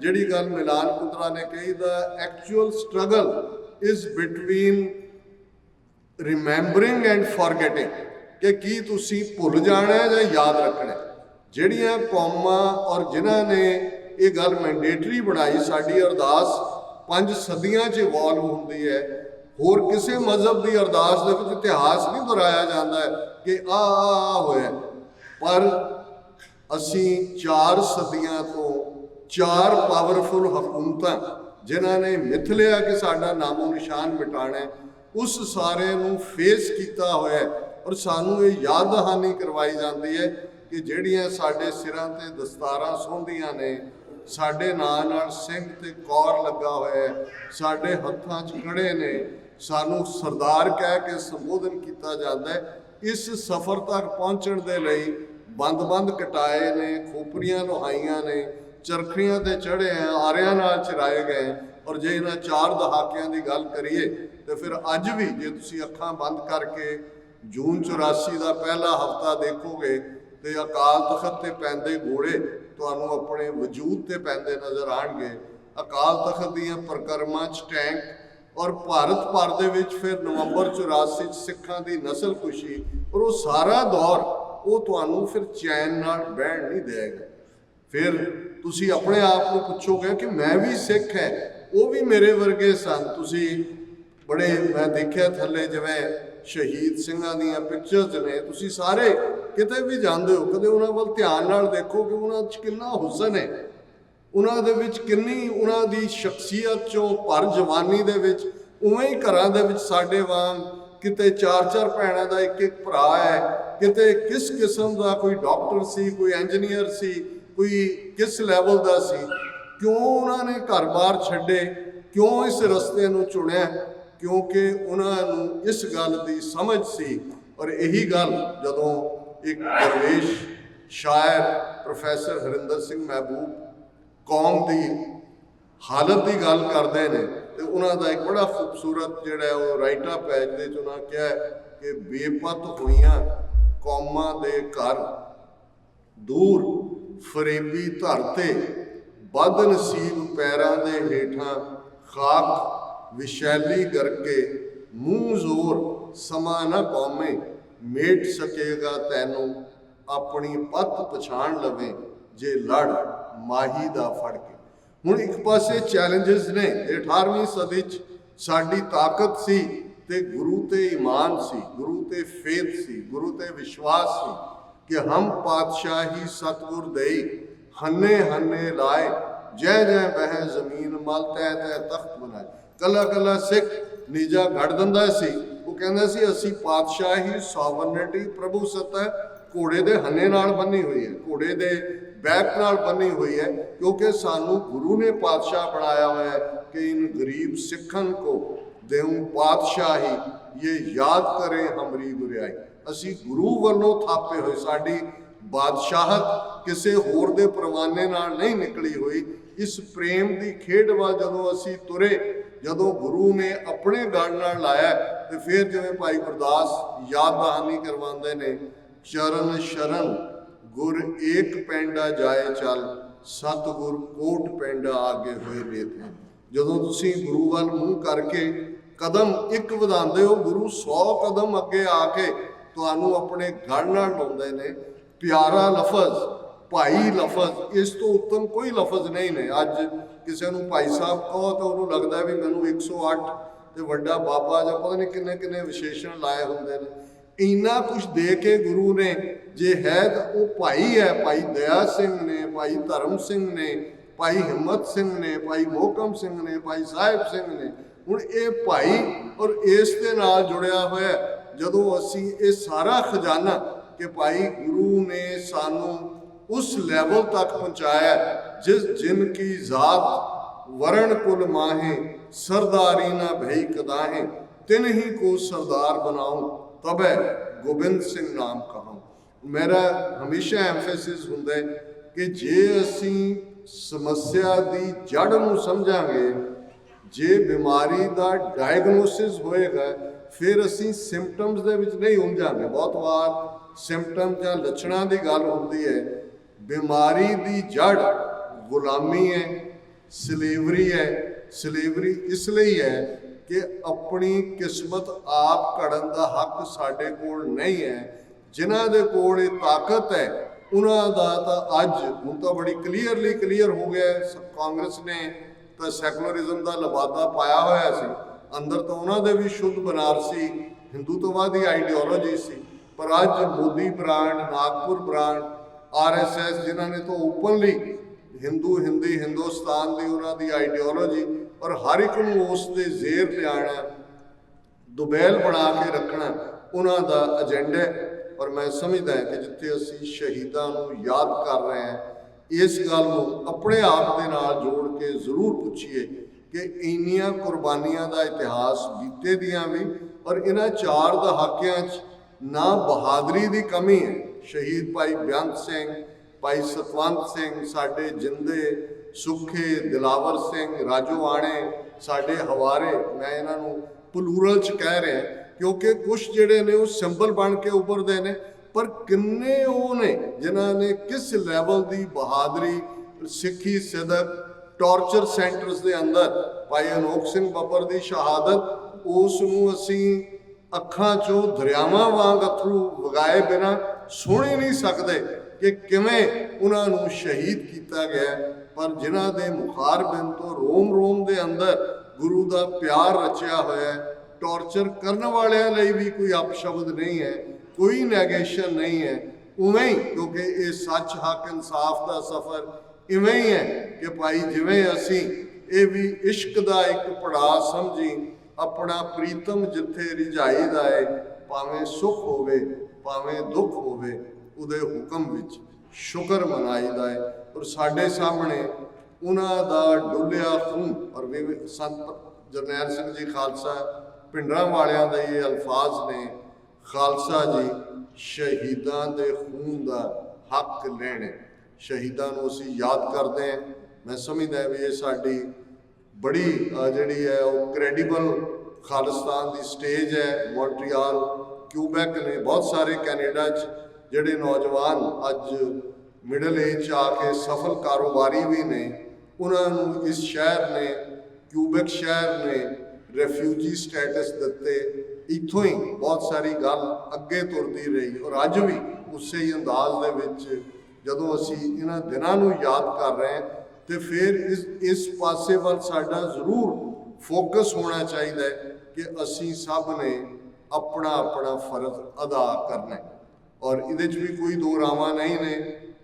जिहड़ी गल मिलान कुंदरा ने कही, the actual struggle is between remembering and forgetting, कि की तुसी भुल जाना है या याद रखना है। जिहड़ियां कौमां और जिन्हां ने ये गल मैंडेटरी बनाई, साडी अरदास 5 सदियां च इवॉल्व हुंदी है, होर किसी मजहब की अरदास दे विच इतिहास नहीं दोहराया जाता है कि आ होया, पर असी 4 सदियां तो 4 पावरफुल हुकूमत जिन्हां ने मिथ लिया कि साडा नामो निशान मिटाना है, उस सारे नूं फेस किया होया, और सानू ये याद दहानी करवाई जाती है कि जिहड़ियां साडे सिरां ते दस्तारां सोहंदियां ने, साडे नां नाल सिंह ते कौर लगा होया, साडे हत्थां च कड़े ने, सानू सरदार कह के संबोधन किया जाता है। इस सफ़र तक पहुँचण दे लई बंद बंद कटाए ने, खोपरियां लुहाइयां ने, चरखियां ते चढ़े हैं, आरियां नाल चराए गए। और जे इन्हां 4 दहाकियां की गल करिए तो फिर अज भी जे तुसीं अखां बंद करके जून 84 का पहला हफ्ता देखोगे तो अकाल तखत ते पैंदे घोड़े तुहानूं अपने वजूद ते पैंदे नज़र आउणगे। अकाल तखत दीयां परिक्रमा च टैंक और भारत भर दे विच फिर नवंबर 84 सिखां दी नस्लकुशी, और वो सारा दौर वो तुहानूं फिर चैन नाल बहण नहीं देगा। फिर तुसी अपने आप को पुछोगे कि मैं भी सिख है, वो भी मेरे वर्गे सन। तुसी बड़े मैं देखिया थले जिवें शहीद सिंघां दीयां पिक्चर्स ने, तुसी सारे किते भी जांदे हो, कदे उन्हां वल ध्यान नाल देखो कि उन्हां च किन्ना हुसन है, उन्हां दे विच किन्नी उन्हां दी शख्सियत चों पर जवानी दे विच उवें ही घरां दे विच साडे वांग किते 4-4 भैणां दा एक भरा है, किते किस किस्म का कोई डॉक्टर सी, कोई इंजीनियर सी, कोई किस लैवल का सी। क्यों उन्होंने घर बार छड्डे, क्यों इस रस्ते नूं चुनिया? क्योंकि उन्होंने इस गल की समझ सी। और यही गल जदों एक दरवेश शायर प्रोफैसर हरिंदर सिंह महबूब कौम की हालत की गल करते हैं तो उन्होंने एक बड़ा खूबसूरत जोड़ा वो राइटअप है जिस उन्होंने कहा कि बेपत हुई ਕੌਮਾਂ ਦੇ ਘਰ, ਦੂਰ ਫਰੇਬੀ ਧਰ ਤੇ ਬਦਨਸੀਬ ਪੈਰਾਂ ਦੇ ਹੇਠਾਂ ਖਾਕ ਵਿਸ਼ੈਲੀ ਕਰਕੇ ਮੂੰਹ ਜ਼ੋਰ ਸਮਾਂ ਨਾ ਕੌਮੇ ਮੇਟ ਸਕੇਗਾ ਤੈਨੂੰ ਆਪਣੀ ਪੱਤ ਪਛਾਣ ਲਵੇ ਜੇ ਲੜ ਮਾਹੀ ਦਾ ਫੜ ਕੇ। ਹੁਣ ਇੱਕ ਪਾਸੇ ਚੈਲੰਜਸ ਨੇ, 18ਵੀਂ ਸਦੀ 'ਚ ਸਾਡੀ ਤਾਕਤ ਸੀ ਤੇ ਗੁਰੂ ਤੇ ਈਮਾਨ ਸੀ, ਗੁਰੂ ਤੇ ਫੇਥ ਸੀ, ਗੁਰੂ ਤੇ ਵਿਸ਼ਵਾਸ ਸੀ ਕਿ ਹਮ ਪਾਤਸ਼ਾਹੀ ਸਤਿਗੁਰ ਦੇਈ ਹੰਨੇ ਹੰਨੇ ਲਾਏ ਜੈ ਜੈ ਬਹਿ ਜ਼ਮੀਨ ਮਲ ਤੈ ਤੈ ਤਖਤ ਬਣਾਏ। ਕੱਲਾ ਕੱਲਾ ਸਿੱਖ ਨੀਜਾ ਘੜ ਦਿੰਦਾ ਸੀ, ਉਹ ਕਹਿੰਦਾ ਸੀ ਅਸੀਂ ਪਾਤਸ਼ਾਹੀ ਸੋਵਰਨਿਟੀ ਪ੍ਰਭੂ ਸੱਤਾ ਘੋੜੇ ਦੇ ਹੰਨੇ ਨਾਲ ਬੰਨੀ ਹੋਈ ਹੈ, ਘੋੜੇ ਦੇ ਬੈਕ ਨਾਲ ਬੰਨੀ ਹੋਈ ਹੈ, ਕਿਉਂਕਿ ਸਾਨੂੰ ਗੁਰੂ ਨੇ ਪਾਤਸ਼ਾਹ ਬਣਾਇਆ ਹੋਇਆ ਹੈ ਕਿ ਇਨ ਗਰੀਬ ਸਿੱਖਨ ਕੋ ਦੇਉ ਪਾਤਸ਼ਾਹੀ ਇਹ ਯਾਦ ਕਰੇ ਹਮਰੀ ਗੁਰਿਆਈ। ਅਸੀਂ ਗੁਰੂ ਵੱਲੋਂ ਥਾਪੇ ਹੋਏ, ਸਾਡੀ ਬਾਦਸ਼ਾਹਤ ਕਿਸੇ ਹੋਰ ਦੇ ਪਰਵਾਨੇ ਨਾਲ ਨਹੀਂ ਨਿਕਲੀ ਹੋਈ। ਇਸ ਪ੍ਰੇਮ ਦੀ ਖੇਡ ਵੱਲ ਜਦੋਂ ਅਸੀਂ ਤੁਰੇ, ਜਦੋਂ ਗੁਰੂ ਨੇ ਆਪਣੇ ਗੜ ਨਾਲ ਲਾਇਆ, ਤੇ ਫਿਰ ਜਿਵੇਂ ਭਾਈ ਗੁਰਦਾਸ ਯਾਦ ਦਹਾਨੀ ਕਰਵਾਉਂਦੇ ਨੇ, ਚਰਨ ਸ਼ਰਨ ਗੁਰ ਏਕ ਪੈਂਡਾ ਜਾਏ ਚੱਲ ਸਤਿਗੁਰ ਕੋਟ ਪੈਂਡਾ ਆਗੇ ਹੋਏ ਲੇਤ। ਜਦੋਂ ਤੁਸੀਂ ਗੁਰੂ ਵੱਲ ਮੂੰਹ ਕਰਕੇ ਕਦਮ ਇੱਕ ਵਧਾਉਂਦੇ ਹੋ, ਗੁਰੂ 100 ਕਦਮ ਅੱਗੇ ਆ ਕੇ ਤੁਹਾਨੂੰ ਆਪਣੇ ਗੜ ਨਾਲ ਲਾਉਂਦੇ ਨੇ। ਪਿਆਰਾ ਲਫ਼ਜ਼, ਭਾਈ ਲਫ਼ਜ਼, ਇਸ ਤੋਂ ਉੱਤਮ ਕੋਈ ਲਫ਼ਜ਼ ਨਹੀਂ ਨੇ। ਅੱਜ ਕਿਸੇ ਨੂੰ ਭਾਈ ਸਾਹਿਬ ਕਹੋ ਤਾਂ ਉਹਨੂੰ ਲੱਗਦਾ ਵੀ ਮੈਨੂੰ 108 ਤੇ ਵੱਡਾ ਬਾਬਾ ਜਾਂ ਪਤਾ ਨਹੀਂ ਕਿੰਨੇ ਕਿੰਨੇ ਵਿਸ਼ੇਸ਼ਣ ਲਾਏ ਹੁੰਦੇ ਨੇ। ਇੰਨਾ ਕੁਝ ਦੇ ਕੇ ਗੁਰੂ ਨੇ ਜੇ ਹੈ ਤਾਂ ਉਹ ਭਾਈ ਹੈ। ਭਾਈ ਦਇਆ ਸਿੰਘ ਨੇ, ਭਾਈ ਧਰਮ ਸਿੰਘ ਨੇ, ਭਾਈ ਹਿੰਮਤ ਸਿੰਘ ਨੇ, ਭਾਈ ਮੋਹਕਮ ਸਿੰਘ ਨੇ, ਭਾਈ ਸਾਹਿਬ ਸਿੰਘ ਨੇ। ਹੁਣ ਇਹ ਭਾਈ ਔਰ ਇਸ ਦੇ ਨਾਲ ਜੁੜਿਆ ਹੋਇਆ ਜਦੋਂ ਅਸੀਂ ਇਹ ਸਾਰਾ ਖਜ਼ਾਨਾ ਕਿ ਭਾਈ ਗੁਰੂ ਨੇ ਸਾਨੂੰ ਉਸ ਲੈਵਲ ਤੱਕ ਪਹੁੰਚਾਇਆ ਜਿਸ ਜਿਨ ਕੀ ਜ਼ਾਤ ਵਰਣ ਕੁਲ ਮਾਹੇ ਸਰਦਾਰੀ ਨਾ ਭਈ ਕਦਾਹੇ ਤਿਨ ਹੀ ਕੋ ਸਰਦਾਰ ਬਣਾਉ ਤਬੈ ਗੋਬਿੰਦ ਸਿੰਘ ਨਾਮ ਕਹਾਉ। ਮੇਰਾ ਹਮੇਸ਼ਾ ਐਮਫੈਸਿਸ ਹੁੰਦਾ ਹੈ ਕਿ ਜੇ ਅਸੀਂ ਸਮੱਸਿਆ ਦੀ ਜੜ ਨੂੰ ਸਮਝਾਂਗੇ, ਜੇ ਬਿਮਾਰੀ ਦਾ ਡਾਇਗਨੋਸਿਸ ਹੋਏਗਾ, ਫਿਰ ਅਸੀਂ ਸਿੰਪਟਮਸ ਦੇ ਵਿੱਚ ਨਹੀਂ ਉਲਝਾਂਗੇ। ਬਹੁਤ ਵਾਰ ਸਿੰਪਟਮ ਜਾਂ ਲੱਛਣਾਂ ਦੀ ਗੱਲ ਹੁੰਦੀ ਹੈ। ਬਿਮਾਰੀ ਦੀ ਜੜ ਗੁਲਾਮੀ ਹੈ, ਸਲੇਵਰੀ ਹੈ। ਸਲੇਵਰੀ ਇਸ ਲਈ ਹੈ ਕਿ ਆਪਣੀ ਕਿਸਮਤ ਆਪ ਘੜਨ ਦਾ ਹੱਕ ਸਾਡੇ ਕੋਲ ਨਹੀਂ ਹੈ। ਜਿਨ੍ਹਾਂ ਦੇ ਕੋਲ ਇਹ ਤਾਕਤ ਹੈ ਉਹਨਾਂ ਦਾ ਤਾਂ ਅੱਜ ਹੁਣ ਤਾਂ ਬੜੀ ਕਲੀਅਰ ਹੋ ਗਿਆ। ਕਾਂਗਰਸ ਨੇ ਤਾਂ ਸੈਕੂਲਰਿਜ਼ਮ ਦਾ ਲਬਾਦਾ ਪਾਇਆ ਹੋਇਆ ਸੀ, ਅੰਦਰ ਤਾਂ ਉਹਨਾਂ ਦੇ ਵੀ ਸ਼ੁੱਧ ਬਨਾਰਸੀ ਹਿੰਦੂਤਵਾਦੀ ਆਈਡੀਓਲੋਜੀ ਸੀ। ਪਰ ਅੱਜ Modi brand, Nagpur brand, RSS ਜਿਨ੍ਹਾਂ ਨੇ ਤਾਂ ਓਪਨਲੀ ਹਿੰਦੀ ਹਿੰਦੁਸਤਾਨ ਦੀ ਉਹਨਾਂ ਦੀ ਆਈਡੀਓਲੋਜੀ, ਔਰ ਹਰ ਇੱਕ ਨੂੰ ਉਸ ਦੇ ਜ਼ੇਰ ਲਿਆਉਣਾ, ਦੁਬੈਲ ਬਣਾ ਕੇ ਰੱਖਣਾ ਉਹਨਾਂ ਦਾ ਏਜੰਡਾ ਹੈ। ਔਰ ਮੈਂ ਸਮਝਦਾ ਕਿ ਜਿੱਥੇ ਅਸੀਂ ਸ਼ਹੀਦਾਂ ਨੂੰ ਯਾਦ ਕਰ ਰਹੇ ਹਾਂ, ਇਸ ਗੱਲ ਨੂੰ ਆਪਣੇ ਆਪ ਦੇ ਨਾਲ ਜੋੜ ਕੇ ਜ਼ਰੂਰ ਪੁੱਛੀਏ ਕਿ ਇੰਨੀਆਂ ਕੁਰਬਾਨੀਆਂ ਦਾ ਇਤਿਹਾਸ ਬੀਤੇ ਦੀਆਂ ਵੀ, ਔਰ ਇਹਨਾਂ 4 ਦਹਾਕਿਆਂ 'ਚ ਨਾ ਬਹਾਦਰੀ ਦੀ ਕਮੀ ਹੈ। ਸ਼ਹੀਦ ਭਾਈ ਬੇਅੰਤ ਸਿੰਘ, ਭਾਈ ਸਤਵੰਤ ਸਿੰਘ, ਸਾਡੇ ਜਿੰਦੇ ਸੁੱਖੇ, ਦਿਲਾਵਰ ਸਿੰਘ, ਰਾਜੋ ਆਣੇ, ਸਾਡੇ ਹਵਾਰੇ, ਮੈਂ ਇਹਨਾਂ ਨੂੰ ਪਲੂਰਲ 'ਚ ਕਹਿ ਰਿਹਾ ਕਿਉਂਕਿ ਕੁਛ ਜਿਹੜੇ ਨੇ ਉਹ ਸਿੰਬਲ ਬਣ ਕੇ ਉੱਭਰਦੇ ਨੇ, ਪਰ ਕਿੰਨੇ ਉਹ ਨੇ ਜਿਨ੍ਹਾਂ ਨੇ ਕਿਸ ਲੈਵਲ ਦੀ ਬਹਾਦਰੀ, ਸਿੱਖੀ ਸਿਦਕ, ਟਾਰਚਰ ਸੈਂਟਰਸ ਦੇ ਅੰਦਰ ਭਾਈ ਅਨੋਖ ਸਿੰਘ ਬੱਬਰ ਦੀ ਸ਼ਹਾਦਤ, ਉਸ ਨੂੰ ਅਸੀਂ ਅੱਖਾਂ 'ਚੋਂ ਦਰਿਆਵਾਂ ਵਾਂਗ ਅਥਰੂ ਵਗਾਏ ਬਿਨਾਂ ਸੁਣ ਹੀ ਨਹੀਂ ਸਕਦੇ ਕਿ ਕਿਵੇਂ ਉਹਨਾਂ ਨੂੰ ਸ਼ਹੀਦ ਕੀਤਾ ਗਿਆ। ਪਰ ਜਿਨ੍ਹਾਂ ਦੇ ਮੁਖਾਰਬਿੰਦ ਤੋਂ ਰੋਮ ਦੇ ਅੰਦਰ ਗੁਰੂ ਦਾ ਪਿਆਰ ਰਚਿਆ ਹੋਇਆ ਹੈ, ਟਾਰਚਰ ਕਰਨ ਵਾਲਿਆਂ ਲਈ ਵੀ ਕੋਈ ਅਪਸ਼ਬਦ ਨਹੀਂ ਹੈ, ਕੋਈ ਨੈਗੇਸ਼ਨ ਨਹੀਂ ਹੈ। ਉਵੇਂ ਹੀ, ਕਿਉਂਕਿ ਇਹ ਸੱਚ, ਹੱਕ, ਇਨਸਾਫ ਦਾ ਸਫ਼ਰ ਇਵੇਂ ਹੀ ਹੈ ਕਿ ਭਾਈ ਜਿਵੇਂ ਅਸੀਂ ਇਹ ਵੀ ਇਸ਼ਕ ਦਾ ਇੱਕ ਪੜਾਅ ਸਮਝੀ ਆਪਣਾ ਪ੍ਰੀਤਮ ਜਿੱਥੇ ਰਿਝਾਈਦਾ ਹੈ, ਭਾਵੇਂ ਸੁੱਖ ਹੋਵੇ ਭਾਵੇਂ ਦੁੱਖ ਹੋਵੇ, ਉਹਦੇ ਹੁਕਮ ਵਿੱਚ ਸ਼ੁਕਰ ਮਨਾਈਦਾ ਹੈ। ਔਰ ਸਾਡੇ ਸਾਹਮਣੇ ਉਹਨਾਂ ਦਾ ਡੁੱਲਿਆ ਖੂਨ, ਔਰ ਸੰਤ ਜਰਨੈਲ ਸਿੰਘ ਜੀ ਖਾਲਸਾ ਪਿੰਡਰਾਂ ਵਾਲਿਆਂ ਦੇ ਇਹ ਅਲਫਾਜ਼ ਨੇ, ਖਾਲਸਾ ਜੀ ਸ਼ਹੀਦਾਂ ਦੇ ਖੂਨ ਦਾ ਹੱਕ ਲੈਣੇ। ਸ਼ਹੀਦਾਂ ਨੂੰ ਅਸੀਂ ਯਾਦ ਕਰਦੇ ਹਾਂ। ਮੈਂ ਸਮਝਦਾ ਵੀ ਇਹ ਸਾਡੀ ਬੜੀ ਜਿਹੜੀ ਹੈ ਉਹ ਕ੍ਰੈਡੀਬਲ ਖਾਲਿਸਤਾਨ ਦੀ ਸਟੇਜ ਹੈ। ਮੌਂਟਰੀਆਲ क्यूबैक ने, बहुत सारे कैनेडा ਜਿਹੜੇ नौजवान ਅੱਜ मिडल एज आके सफल कारोबारी भी ने, उन्होंने इस शहर ने, क्यूबैक शहर ने रेफ्यूजी स्टेटस दिते। इत्थों ही बहुत सारी गल अगे तुरती रही और अज भी उस ही अंदाज दे विच जदों असी इन्हां दिनां नूं याद कर रहे हैं तो फिर इस पासे वाल साडा जरूर फोकस होना चाहिए कि असी सब ने अपना अपना फर्ज अदा करना है। और इहदे च भी कोई दो रावां नहीं ने,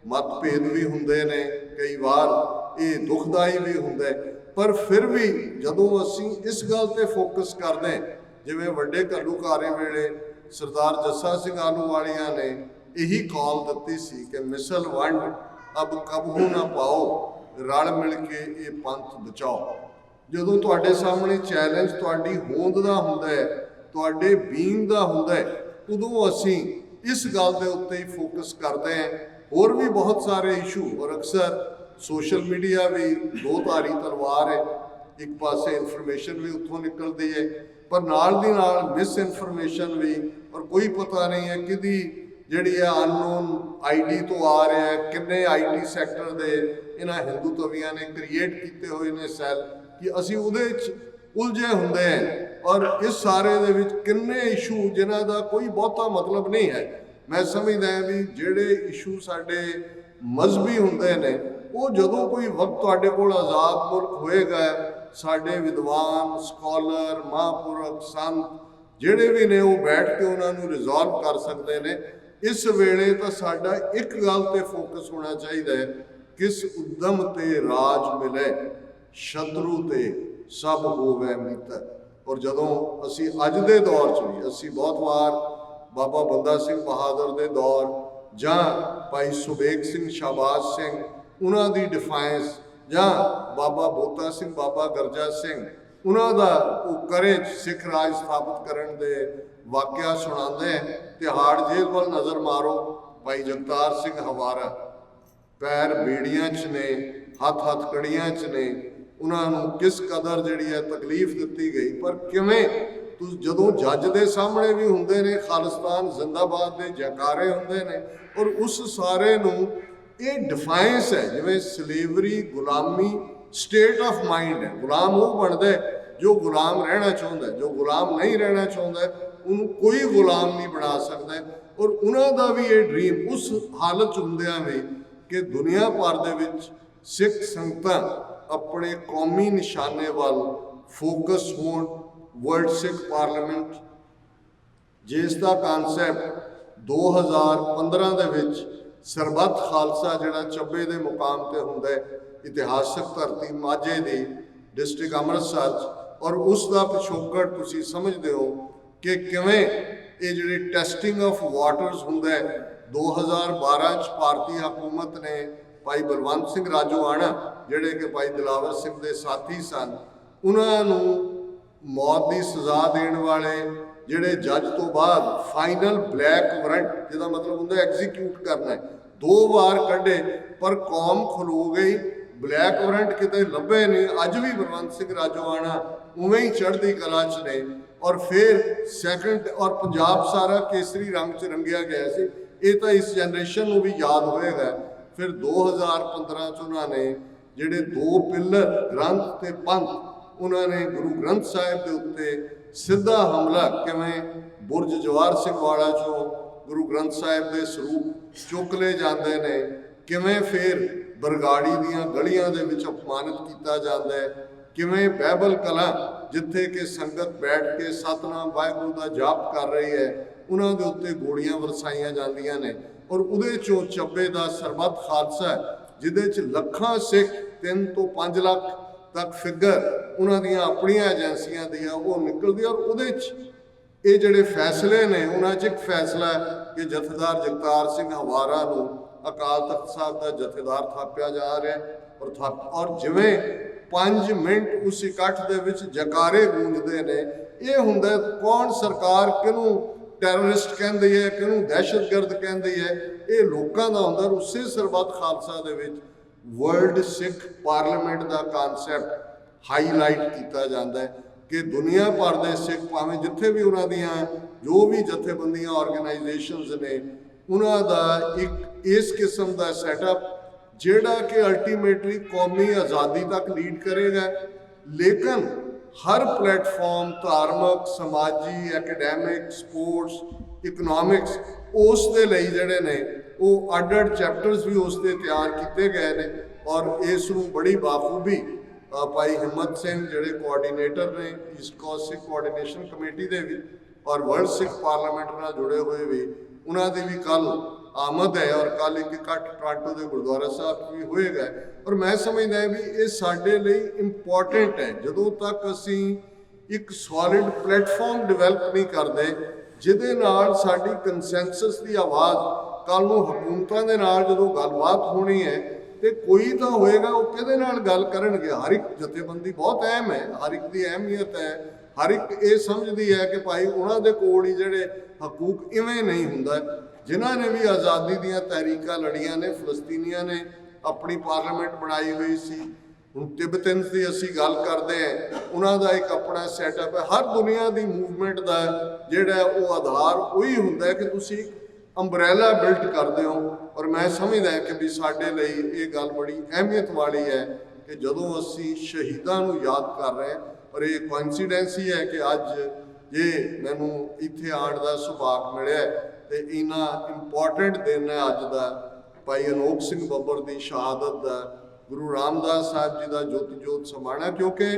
मतभेद भी हुंदे ने, कई बार ये दुखदाई भी हुंदा है, पर फिर भी जदों असी इस गल ते फोकस करते हैं, जिवें वड्डे घल्लूघारे वेले सरदार जस्सा सिंह आलूवालिया ने यही कॉल दिती सी कि मिसल वंड अब कबहू ना पाओ, रल मिल के ये पंथ बचाओ। जदों तुहाडे सामने चैलेंज तुहाडी होंद दा हुंदा है, तुहाडे बीइंग दा हुंदा है, उदों असी इस गल के उत्ते ही फोकस करते हैं। और भी बहुत सारे इशू, और अक्सर सोशल मीडिया भी दो धारी तलवार है, एक पासे इनफॉर्मेशन भी उत्थों निकलती है पर नाल दी नाल मिस इनफॉर्मेशन भी, और कोई पता नहीं है कि जिहड़ी है अननोन आईडी तो आ रहा है, किन्ने आईटी सैक्टर दे इन्हां हिंदू तवियां ने क्रिएट किए हुए ने सैल कि असी उहदे च उलझे हुंदे हैं। और इस सारे दे विच किन्ने इशू जिन्हां दा कोई बहुता मतलब नहीं है। मैं समझदा है भी जिहड़े इशू साडे मजहबी हुंदे ने, वो जदों कोई वक्त तुहाडे कोल आज़ाद मुल्क होएगा, साडे विद्वान स्कॉलर महापुरख संत जिहड़े भी ने वो बैठ के उन्होंने रिजॉल्व कर सकते हैं। इस वेले तो साडा एक गल ते फोकस होना चाहिए, किस उद्यम ते राज मिले, शत्रु ते सब होवे मित्र। और जदों असी अज दे दौर च भी असी बहुत बार बाबा बंदा सिंह बहादुर दे दौर जां भाई सुबेग सिंह शाहबाज सिंह उन्हां दी डिफाइंस, जां बाबा बोता सिंह बाबा गरजा सिंह उन्हां दा करेज सिख राज स्थापित करन दे वाਕਿਆ सुणाते हैं। तिहाड़ जेल वाल नज़र मारो, भाई जगतार सिंह हवारा पैर बेड़ियां च ने, हथ हथ कड़ियां च ने, उन्होंने किस कदर जिहड़ी है तकलीफ दी गई, पर किवें जदों जज के सामने भी हुंदे ने खालिस्तान जिंदाबाद के जयकारे हुंदे ने, और उस सारे नूं ये डिफाइंस है जिवें सलेवरी गुलामी स्टेट ऑफ माइंड है। गुलाम वो बनता है जो गुलाम रहना चाहता है, जो गुलाम नहीं रहना चाहता उन्होंने कोई गुलाम नहीं बना सकता। और उन्होंने भी ये ड्रीम उस हालत हुंदियां भी कि दुनिया भर दे विच सिख संगतां अपने कौमी निशाने वाल फोकस होण। वर्ल्ड सिख पार्लीमेंट जिसका कॉन्सैप्ट 2015 दे विच सरबत खालसा जिहड़ा ਚੱਬੇ ਦੇ मुकाम पर हुंदा है, इतिहासक धरती माझे दी डिस्ट्रिक्ट अमृतसर, और उसका पिछोकड़ तुसीं समझदे हो कि किवें ये जिहड़ी टैसटिंग ऑफ वाटर्स हुंदा है। 2012 च भारतीय हुकूमत ने भाई बलवंत सिंह राजोआणा जिहड़े कि भाई दिलावर सिंह के साथी सन, उन्होंने मौत की सज़ा देने वाले जिहड़े जज तो बाद फाइनल ब्लैक वारंट जिहदा मतलब हुंदा एग्जीक्यूट करना है, 2 बार कढ़े पर कौम खलो गई। ब्लैक वारंट किते लभे नहीं, अज भी बलवंत सिंह राजोआणा उवें ही चढ़ती कला च ने। और फिर सैकंड और पंजाब सारा केसरी रंग च रंगिया गया सी, ये तो इस जनरेशन को भी याद होएगा। फिर 2015 च उन्होंने जिहड़े 2 पिलर ग्रंथ ते पंथ, उन्होंने गुरु ग्रंथ साहिब के उत्ते सीधा हमला किवें बुरज जवाहर सिंह वाला चो गुरु ग्रंथ साहिब के स्वरूप चुक ले जाते हैं, किवें फिर बरगाड़ी दियां गलियां दे विच अपमानित किया जाता है, किवें बाइबल कला जिथे कि संगत बैठ के सतनाम वाहिगुरू का जाप कर रही है, उन्होंने दे उत्ते गोलियां वरसाइयां जांदियां ने। और उहदे चों ਚੱਬੇ ਦਾ सरबत खालसा जिहदे च लखां सिख 3 ਤੋਂ 5 ਲੱਖ तक फिगर उन्होंने अपन एजेंसियां दी वो निकलती। और उहदे च ये जिहड़े फैसले ने उन्हां च एक फैसला है कि जथेदार जगतार सिंह हवारा नूं अकाल तख्त साहब का जथेदार थापिया जा रहा है। और जिवें 5 मिनट उस इकट्ठ दे विच जकारे गूंजते हैं, ये हुंदा कौन सरकार किनूं टैरोरिस्ट कहती है, किनूं दहशतगर्द कहती है, ये लोगों का हुंदा। उसे सरबत खालसा दे विच वर्ल्ड सिख पार्लीमेंट का कॉन्सैप्ट हाईलाइट किया जाता है। कि दुनिया भर के सिख भावें जिथे भी उन्हां दियां जो भी जथेबंदियां ऑर्गेनाइजेशनस ने उन्हां दा एक इस किस्म का सैटअप जिहड़ा कि अल्टीमेटली कौमी आज़ादी तक लीड करेगा। लेकिन हर प्लेटफॉर्म धार्मिक समाजी एकेडैमिक स्पोर्ट्स इकनॉमिक्स उस दे लई जिहड़े ने वो अड अड चैप्टर्स भी उस दे तैयार किए गए ने और इस नूं बड़ी बाखूबी भाई हिम्मत सिंह जिहड़े कोआर्डीनेटर ने east coast Sikh coordination committee दे भी और वर्ल्ड सिख पार्लीमेंट नाल जुड़े हुए भी उन्हां दी भी कल आमद है और कल एक इकट्ठ टोरंटो के गुरुद्वारा साहब भी होएगा। और मैं समझदा भी ये साडे लई इंपॉर्टेंट है जदों तक असीं एक सॉलिड प्लेटफॉर्म डिवेलप नहीं करते जिहदे नाल साडी कंसैंसस की आवाज़ कल नूं हुकूमतां दे नाल जदों गलबात होनी है तो कोई तो होएगा वो किहदे नाल गल करनगे। हर एक जथेबंदी बहुत अहम है, हर एक की अहमियत है, हर एक ये समझती है कि भाई उन्हां दे कोल ही जिहड़े हकूक इवें नहीं हुंदा। जिन्हां ने भी आज़ादी दीयां तहरीकां लड़ियां ने, फलस्तीनियां ने अपनी पार्लीमेंट बनाई हुई सी, हुण तिब्बतन्स की असीं गल करते हैं उन्हां दा एक अपना सैटअप है। हर दुनिया की मूवमेंट का जिहड़ा वो आधार उही हुंदा है कि तुसीं अंबरैला बिल्ट करते हो। और मैं समझदा कि भी साडे लई ये गल बड़ी अहमियत वाली है कि जदों असीं शहीदां नूं याद कर रहे हैं और ये कोइंसीडेंस ही है कि अज जे मैनूं इत्थे आउण दा सुभाग मिलिया तो इन्ना इंपॉर्टेंट दिन है अज दा भाई अनोख सिंह बब्बर की शहादत का, गुरु रामदास साहब जी का ज्योति जोत समाणा। क्योंकि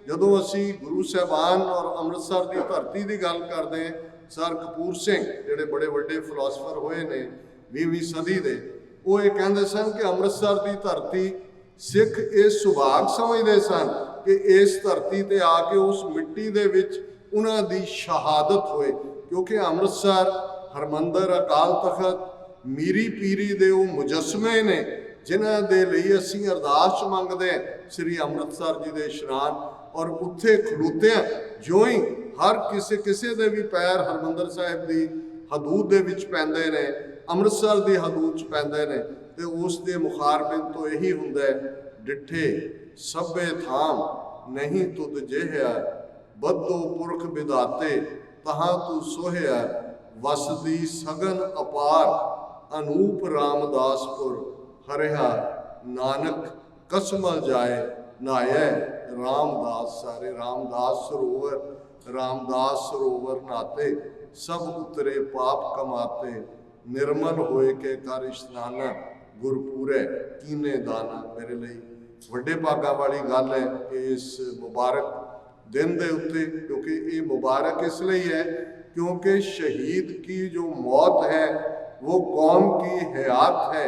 जदों असीं गुरु साहबान और अमृतसर की धरती की गल करते हैं, सर कपूर सिंह जिहड़े बड़े वड्डे फिलोसफर होए ने 20वीं सदी दे, वो ये कहते सन कि अमृतसर की धरती सिख ये सुभाग समझते सन कि इस धरती ते आके उस मिट्टी दे विच उन्हां दी शहादत होए। क्योंकि अमृतसर हरमंदर अकाल तखत मीरी पीरी दे वो मुजस्मे ने जिन्हां दे लई असीं अरदास मंगदे श्री अमृतसर जी दे इशनान और उत्थे खलोतियां जो ही हर किसे दे भी पैर हरमंदर साहिब की हदूद दे विच पैंदे ने, अमृतसर की हदूद च पैंदे ने ते उस दे मुखारबिन तो यही हुंदा है डिठे सभे थाम नहीं तुद जेहा बद्दो पुरख विधाते तहां तू सोहिया वसदी सगन अपार अनूप रामदासपुर हरिहा नानक कसमल जाए नाये रामदास सारे रामदास सरोवर नाते सब उतरे पाप कमाते निर्मल होए के कर इशनाना गुरपूरे कीने दाना। मेरे लिए वड्डे भागा वाली गल है कि इस मुबारक दिन दे उत्ते, क्योंकि ये मुबारक इसलिए है क्योंकि शहीद की जो मौत है वो कौम की हयात है।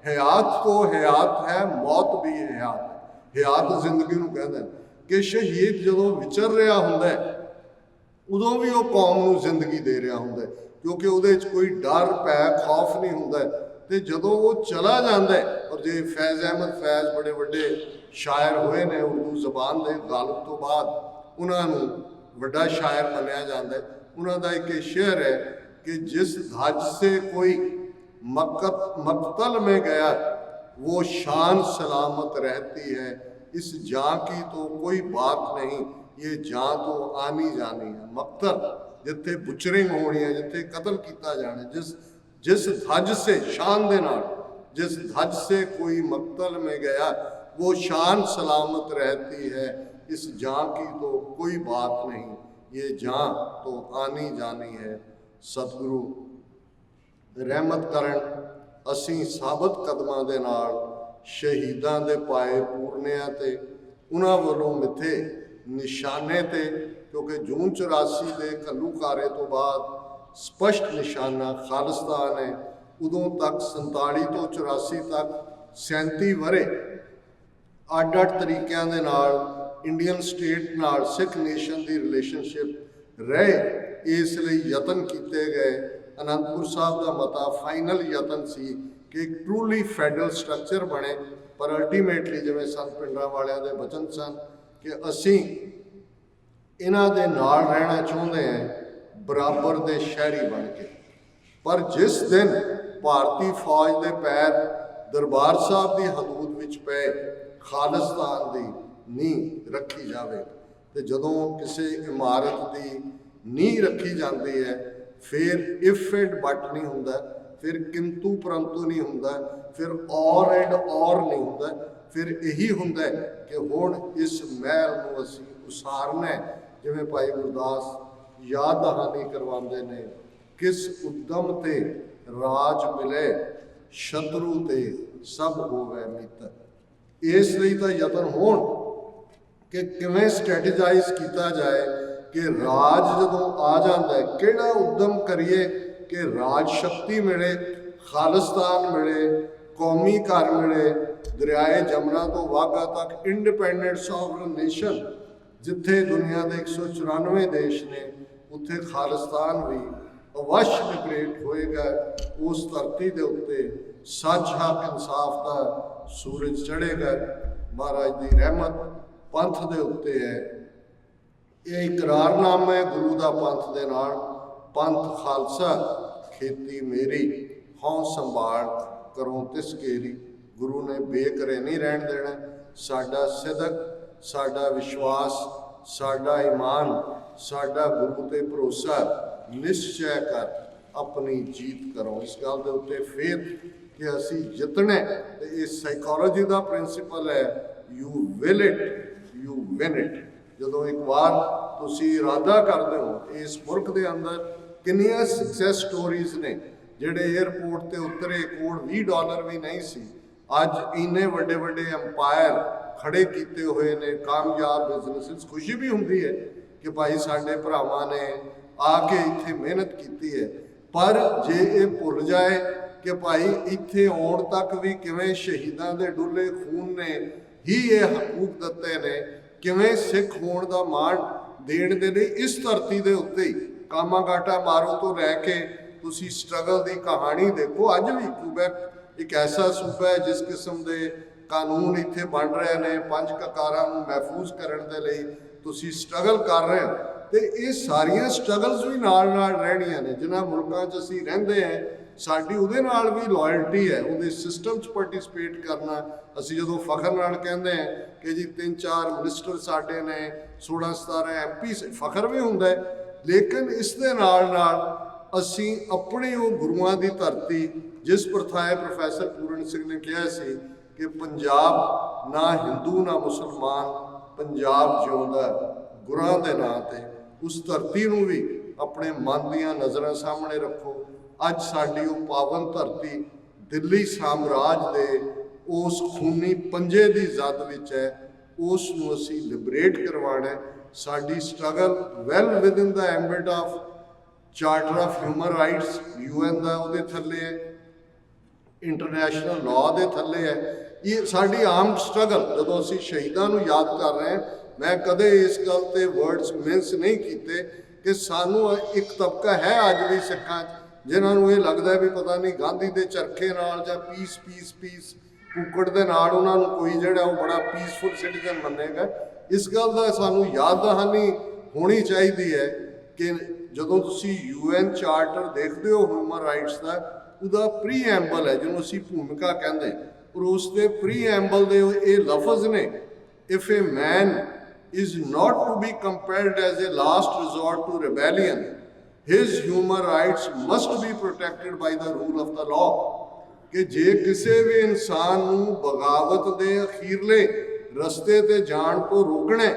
हयात तो हयात है, मौत भी हयात है। हयात जिंदगी नूं कहंदे कि शहीद जदों विचर रहा हुंदा है उदों भी वो कौम नूं जिंदगी दे रहा हुंदा है, क्योंकि उहदे च कोई डर भै खौफ नहीं हुंदा। तो जदों वो चला जाता है, और जे फैज़ अहमद फैज़ बड़े वड्डे शायर होए ने उर्दू जबान के गालिब तो बाद उन्होंने वड्डा शायर मनिया जाता है। उन्हों का एक शेर है कि जिस धज से कोई मकतल में गया वो शान सलामत रहती है, इस जान की तो कोई बात नहीं, ये जान तो आनी जानी है। मकतल जिथे बुचरिंग होनी है, जिथे कतल किया जाना, जिस धज से शान दे नाल जिस धज से कोई मकतल में गया वो शान सलामत रहती है, इस जान की तो कोई बात नहीं, ये जान तो आनी जानी है। सतगुरु रहमत करन असीं साबत कदमां दे नाल शहीदां दे पाए पूरनिਆਂ ते उन्हां वल्लों मिथे निशाने ते, क्योंकि जून 84 के घल्लूकारे तो बाद स्पष्ट निशाना खालिस्तान है। उदों तक 47 तो 84 तक 37 वरे अड अड तरीकों के नाल इंडियन स्टेट नाल सिख नेशन की रिलेशनशिप रहे, इसलिए यतन किए गए। आनंदपुर साहब का मता फाइनल यतन सी कि एक ट्रूली फैडरल स्ट्रक्चर बने, पर अल्टीमेटली जिवें संत पिंडरां वालियां दे वचन सन कि असीं इन्हां दे नाल रहना चाहुंदे हैं बराबर दे शहरी बन के। पर जिस दिन भारतीय फौज के पैर दरबार साहब की हदूद विच पे खालिस्तान की नींह रखी जाए ਤੇ ਜਦੋਂ ਕਿਸੇ ਇਮਾਰਤ ਦੀ ਨੀਂਹ ਰੱਖੀ ਜਾਂਦੀ ਹੈ ਫਿਰ ਇਫ ਐਂਡ ਬਟ ਨਹੀਂ ਹੁੰਦਾ, ਫਿਰ ਕਿੰਤੂ ਪਰੰਤੂ ਨਹੀਂ ਹੁੰਦਾ, ਫਿਰ ਔਰ ਐਂਡ ਔਰ ਨਹੀਂ ਹੁੰਦਾ, ਫਿਰ ਇਹੀ ਹੁੰਦਾ ਕਿ ਹੁਣ ਇਸ ਮਹਿਲ ਨੂੰ ਅਸੀਂ ਉਸਾਰਨਾ ਹੈ। ਜਿਵੇਂ ਭਾਈ ਗੁਰਦਾਸ ਯਾਦ ਦਹਾਨੀ ਕਰਵਾਉਂਦੇ ਨੇ, ਕਿਸ ਉਦਮ ਤੇ ਰਾਜ ਮਿਲੇ, ਸ਼ਤਰੂ ਤੇ ਸਭ ਹੋਵੇ ਮਿੱਤਰ। ਇਸ ਲਈ ਤਾਂ ਯਤਨ ਹੋਣ ਕਿ ਕਿਵੇਂ ਸਟ੍ਰੈਟੇਜਾਈਜ਼ ਕੀਤਾ ਜਾਏ ਕਿ ਰਾਜ ਜਦੋਂ ਆ ਜਾਂਦਾ ਹੈ ਕਿਹੜਾ ਉਦਮ ਕਰੀਏ ਕਿ ਰਾਜ ਸ਼ਕਤੀ ਮਿਲੇ, ਖਾਲਿਸਤਾਨ ਮਿਲੇ, ਕੌਮੀ ਘਰ ਮਿਲੇ, ਦਰਿਆਏ ਜਮਨਾ ਤੋਂ ਵਾਘਾ ਤੱਕ ਇੰਡੀਪੈਂਡੈਂਟ ਸੋਵਰਨ ਨੇਸ਼ਨ। ਜਿੱਥੇ ਦੁਨੀਆ ਦੇ 194 ਦੇਸ਼ ਨੇ ਉੱਥੇ ਖਾਲਿਸਤਾਨ ਵੀ ਅਵਸ਼ ਲਿਬਰੇਟ ਹੋਏਗਾ। ਉਸ ਧਰਤੀ ਦੇ ਉੱਤੇ ਸੱਚ ਹੱਕ ਇਨਸਾਫ ਦਾ ਸੂਰਜ ਚੜ੍ਹੇਗਾ। ਮਹਾਰਾਜ ਦੀ ਰਹਿਮਤ ਪੰਥ ਦੇ ਉੱਤੇ ਹੈ। ਇਹ ਇਕਰਾਰਨਾਮਾ ਹੈ ਗੁਰੂ ਦਾ ਪੰਥ ਦੇ ਨਾਲ, ਪੰਥ ਖਾਲਸਾ ਖੇਤੀ ਮੇਰੀ, ਹਉ ਸੰਭਾਲ ਕਰੋ ਤਿਸ ਕੇਰੀ। ਗੁਰੂ ਨੇ ਬੇਕਰੇ ਨਹੀਂ ਰਹਿਣ ਦੇਣਾ। ਸਾਡਾ ਸਿਦਕ, ਸਾਡਾ ਵਿਸ਼ਵਾਸ, ਸਾਡਾ ਈਮਾਨ, ਸਾਡਾ ਗੁਰੂ ਤੇ ਭਰੋਸਾ ਨਿਸ਼ਚੈ ਕਰ ਆਪਣੀ ਜੀਤ ਕਰੋ। ਇਸ ਗੱਲ ਦੇ ਉੱਤੇ ਫੇਰ ਕਿ ਅਸੀਂ ਜਿੱਤਣਾ, ਤੇ ਇਹ ਸਾਈਕੋਲੋਜੀ ਦਾ ਪ੍ਰਿੰਸੀਪਲ ਹੈ, you will it you win it. ਜਦੋਂ ਇੱਕ ਵਾਰ ਤੁਸੀਂ ਇਰਾਦਾ ਕਰਦੇ ਹੋ, ਇਸ ਮੁਲਕ ਦੇ ਅੰਦਰ ਕਿੰਨੀਆਂ ਸਕਸੈਸ ਸਟੋਰੀਜ਼ ਨੇ। ਜਿਹੜੇ ਏਅਰਪੋਰਟ ਤੇ ਉਤਰੇ ਕੋਲ $20 ਵੀ ਨਹੀਂ ਸੀ, ਅੱਜ ਇੰਨੇ ਵੱਡੇ ਵੱਡੇ ਅੰਪਾਇਰ ਖੜੇ ਕੀਤੇ ਹੋਏ ਨੇ, ਕਾਮਯਾਬ ਬਿਜ਼ਨੈਸ। ਖੁਸ਼ੀ ਵੀ ਹੁੰਦੀ ਹੈ ਕਿ ਭਾਈ ਸਾਡੇ ਭਰਾਵਾਂ ਨੇ ਆ ਕੇ ਇੱਥੇ ਮਿਹਨਤ ਕੀਤੀ ਹੈ। ਪਰ ਜੇ ਇਹ ਭੁੱਲ ਜਾਏ ਕਿ ਭਾਈ ਇੱਥੇ ਆਉਣ ਤੱਕ ਵੀ ਕਿਵੇਂ ਸ਼ਹੀਦਾਂ ਦੇ ਡੁੱਲੇ ਖੂਨ ਨੇ ਹੀ ਇਹ ਹਕੂਕ ਦਿੱਤੇ ਨੇ, ਕਿਵੇਂ ਸਿੱਖ ਹੋਣ ਦਾ ਮਾਣ ਦੇਣ ਦੇ ਲਈ ਇਸ ਧਰਤੀ ਦੇ ਉੱਤੇ ਹੀ ਕਾਮਾਗਾਟਾ ਮਾਰੂ ਤੋਂ ਲੈ ਕੇ ਤੁਸੀਂ ਸਟਰਗਲ ਦੀ ਕਹਾਣੀ ਦੇਖੋ। ਅੱਜ ਵੀ ਕਿਊਬੈਕ ਇੱਕ ਐਸਾ ਸੂਬਾ ਹੈ ਜਿਸ ਕਿਸਮ ਦੇ ਕਾਨੂੰਨ ਇੱਥੇ ਬਣ ਰਹੇ ਨੇ, ਪੰਜ ਕਕਾਰਾਂ ਨੂੰ ਮਹਿਫੂਜ਼ ਕਰਨ ਦੇ ਲਈ ਤੁਸੀਂ ਸਟਰਗਲ ਕਰ ਰਹੇ ਹੋ। ਤੇ ਇਹ ਸਾਰੀਆਂ ਸਟਰਗਲਸ ਵੀ ਨਾਲ ਨਾਲ ਰਹਿਣੀਆਂ ਨੇ। ਜਿਨ੍ਹਾਂ ਮੁਲਕਾਂ 'ਚ ਅਸੀਂ ਰਹਿੰਦੇ ਹਾਂ, ਸਾਡੀ ਉਹਦੇ ਨਾਲ ਵੀ ਲਾਇਲਟੀ ਹੈ, ਉਹਦੇ ਸਿਸਟਮ 'ਚ ਪਾਰਟਿਸਿਪੇਟ ਕਰਨਾ। ਅਸੀਂ ਜਦੋਂ ਫਖਰ ਨਾਲ ਕਹਿੰਦੇ ਹਾਂ ਕਿ ਜੀ 3-4 ਮਿਨਿਸਟਰ ਸਾਡੇ ਨੇ, 16-17 MP, ਫਖਰ ਵੀ ਹੁੰਦਾ ਹੈ। ਲੇਕਿਨ ਇਸ ਦੇ ਨਾਲ ਨਾਲ ਅਸੀਂ ਆਪਣੇ ਉਹ ਗੁਰੂਆਂ ਦੀ ਧਰਤੀ, ਜਿਸ ਪ੍ਰਥਾਏ ਪ੍ਰੋਫੈਸਰ ਪੂਰਨ ਸਿੰਘ ਨੇ ਕਿਹਾ ਸੀ ਕਿ ਪੰਜਾਬ ਨਾ ਹਿੰਦੂ ਨਾ ਮੁਸਲਮਾਨ, ਪੰਜਾਬ ਜਿਉਂਦਾ ਗੁਰਾਂ ਦੇ ਨਾਂ ਤੇ, ਉਸ ਧਰਤੀ ਨੂੰ ਵੀ ਆਪਣੇ ਮਨ ਦੀਆਂ ਨਜ਼ਰਾਂ ਸਾਹਮਣੇ ਰੱਖੋ। ਅੱਜ ਸਾਡੀ ਉਹ ਪਾਵਨ ਧਰਤੀ ਦਿੱਲੀ ਸਾਮਰਾਜ ਦੇ ਉਸ ਖੂਨੀ ਪੰਜੇ ਦੀ ਜ਼ਦ ਵਿੱਚ ਹੈ। ਉਸ ਨੂੰ ਅਸੀਂ ਲਿਬਰੇਟ ਕਰਵਾਉਣਾ ਹੈ। ਸਾਡੀ ਸਟਰਗਲ ਵੈਲ ਵਿਦਨ ਦਾ ambit of charter of human rights, UN ਦਾ ਉਹਦੇ ਥੱਲੇ ਹੈ, ਇੰਟਰਨੈਸ਼ਨਲ ਲਾਅ ਦੇ ਥੱਲੇ ਹੈ। ਇਹ ਸਾਡੀ ਆਰਮਡ ਸਟਰਗਲ। ਜਦੋਂ ਅਸੀਂ ਸ਼ਹੀਦਾਂ ਨੂੰ ਯਾਦ ਕਰ ਰਹੇ ਹਾਂ, ਮੈਂ ਕਦੇ ਇਸ ਗੱਲ ਤੇ ਵਰਡਸ ਮਿੰਸ ਨਹੀਂ ਕੀਤੇ ਕਿ ਸਾਨੂੰ ਇੱਕ ਤਬਕਾ ਹੈ ਅੱਜ ਵੀ ਸਿੱਖਾਂ 'ਚ ਜਿਨ੍ਹਾਂ ਨੂੰ ਇਹ ਲੱਗਦਾ ਵੀ ਪਤਾ ਨਹੀਂ ਗਾਂਧੀ ਦੇ ਚਰਖੇ ਨਾਲ ਜਾਂ ਪੀਸ ਪੀਸ ਪੀਸ ਕੁੱਕੜ ਦੇ ਨਾਲ ਉਹਨਾਂ ਨੂੰ ਕੋਈ ਜਿਹੜਾ ਉਹ ਬੜਾ ਪੀਸਫੁਲ ਸਿਟੀਜ਼ਨ ਮੰਨੇਗਾ। ਇਸ ਗੱਲ ਦਾ ਸਾਨੂੰ ਯਾਦ ਦਹਾਨੀ ਹੋਣੀ ਚਾਹੀਦੀ ਹੈ ਕਿ ਜਦੋਂ ਤੁਸੀਂ UN ਚਾਰਟਰ ਦੇਖਦੇ ਹੋ ਹਿਊਮਨ ਰਾਈਟਸ ਦਾ, ਉਹਦਾ ਪ੍ਰੀਐਂਬਲ ਹੈ ਜਿਹਨੂੰ ਅਸੀਂ ਭੂਮਿਕਾ ਕਹਿੰਦੇ, ਔਰ ਉਸ ਦੇ ਪ੍ਰੀਐਂਬਲ ਦੇ ਇਹ ਲਫ਼ਜ਼ ਨੇ, if A man is not to be compelled as a last resort to rebellion, his human rights must be protected by the rule of the law। ਕਿ ਜੇ ਕਿਸੇ ਵੀ ਇਨਸਾਨ ਨੂੰ ਬਗਾਵਤ ਦੇ ਅਖੀਰਲੇ ਰਸਤੇ ਤੇ ਜਾਣ ਤੋਂ ਰੋਕਣਾ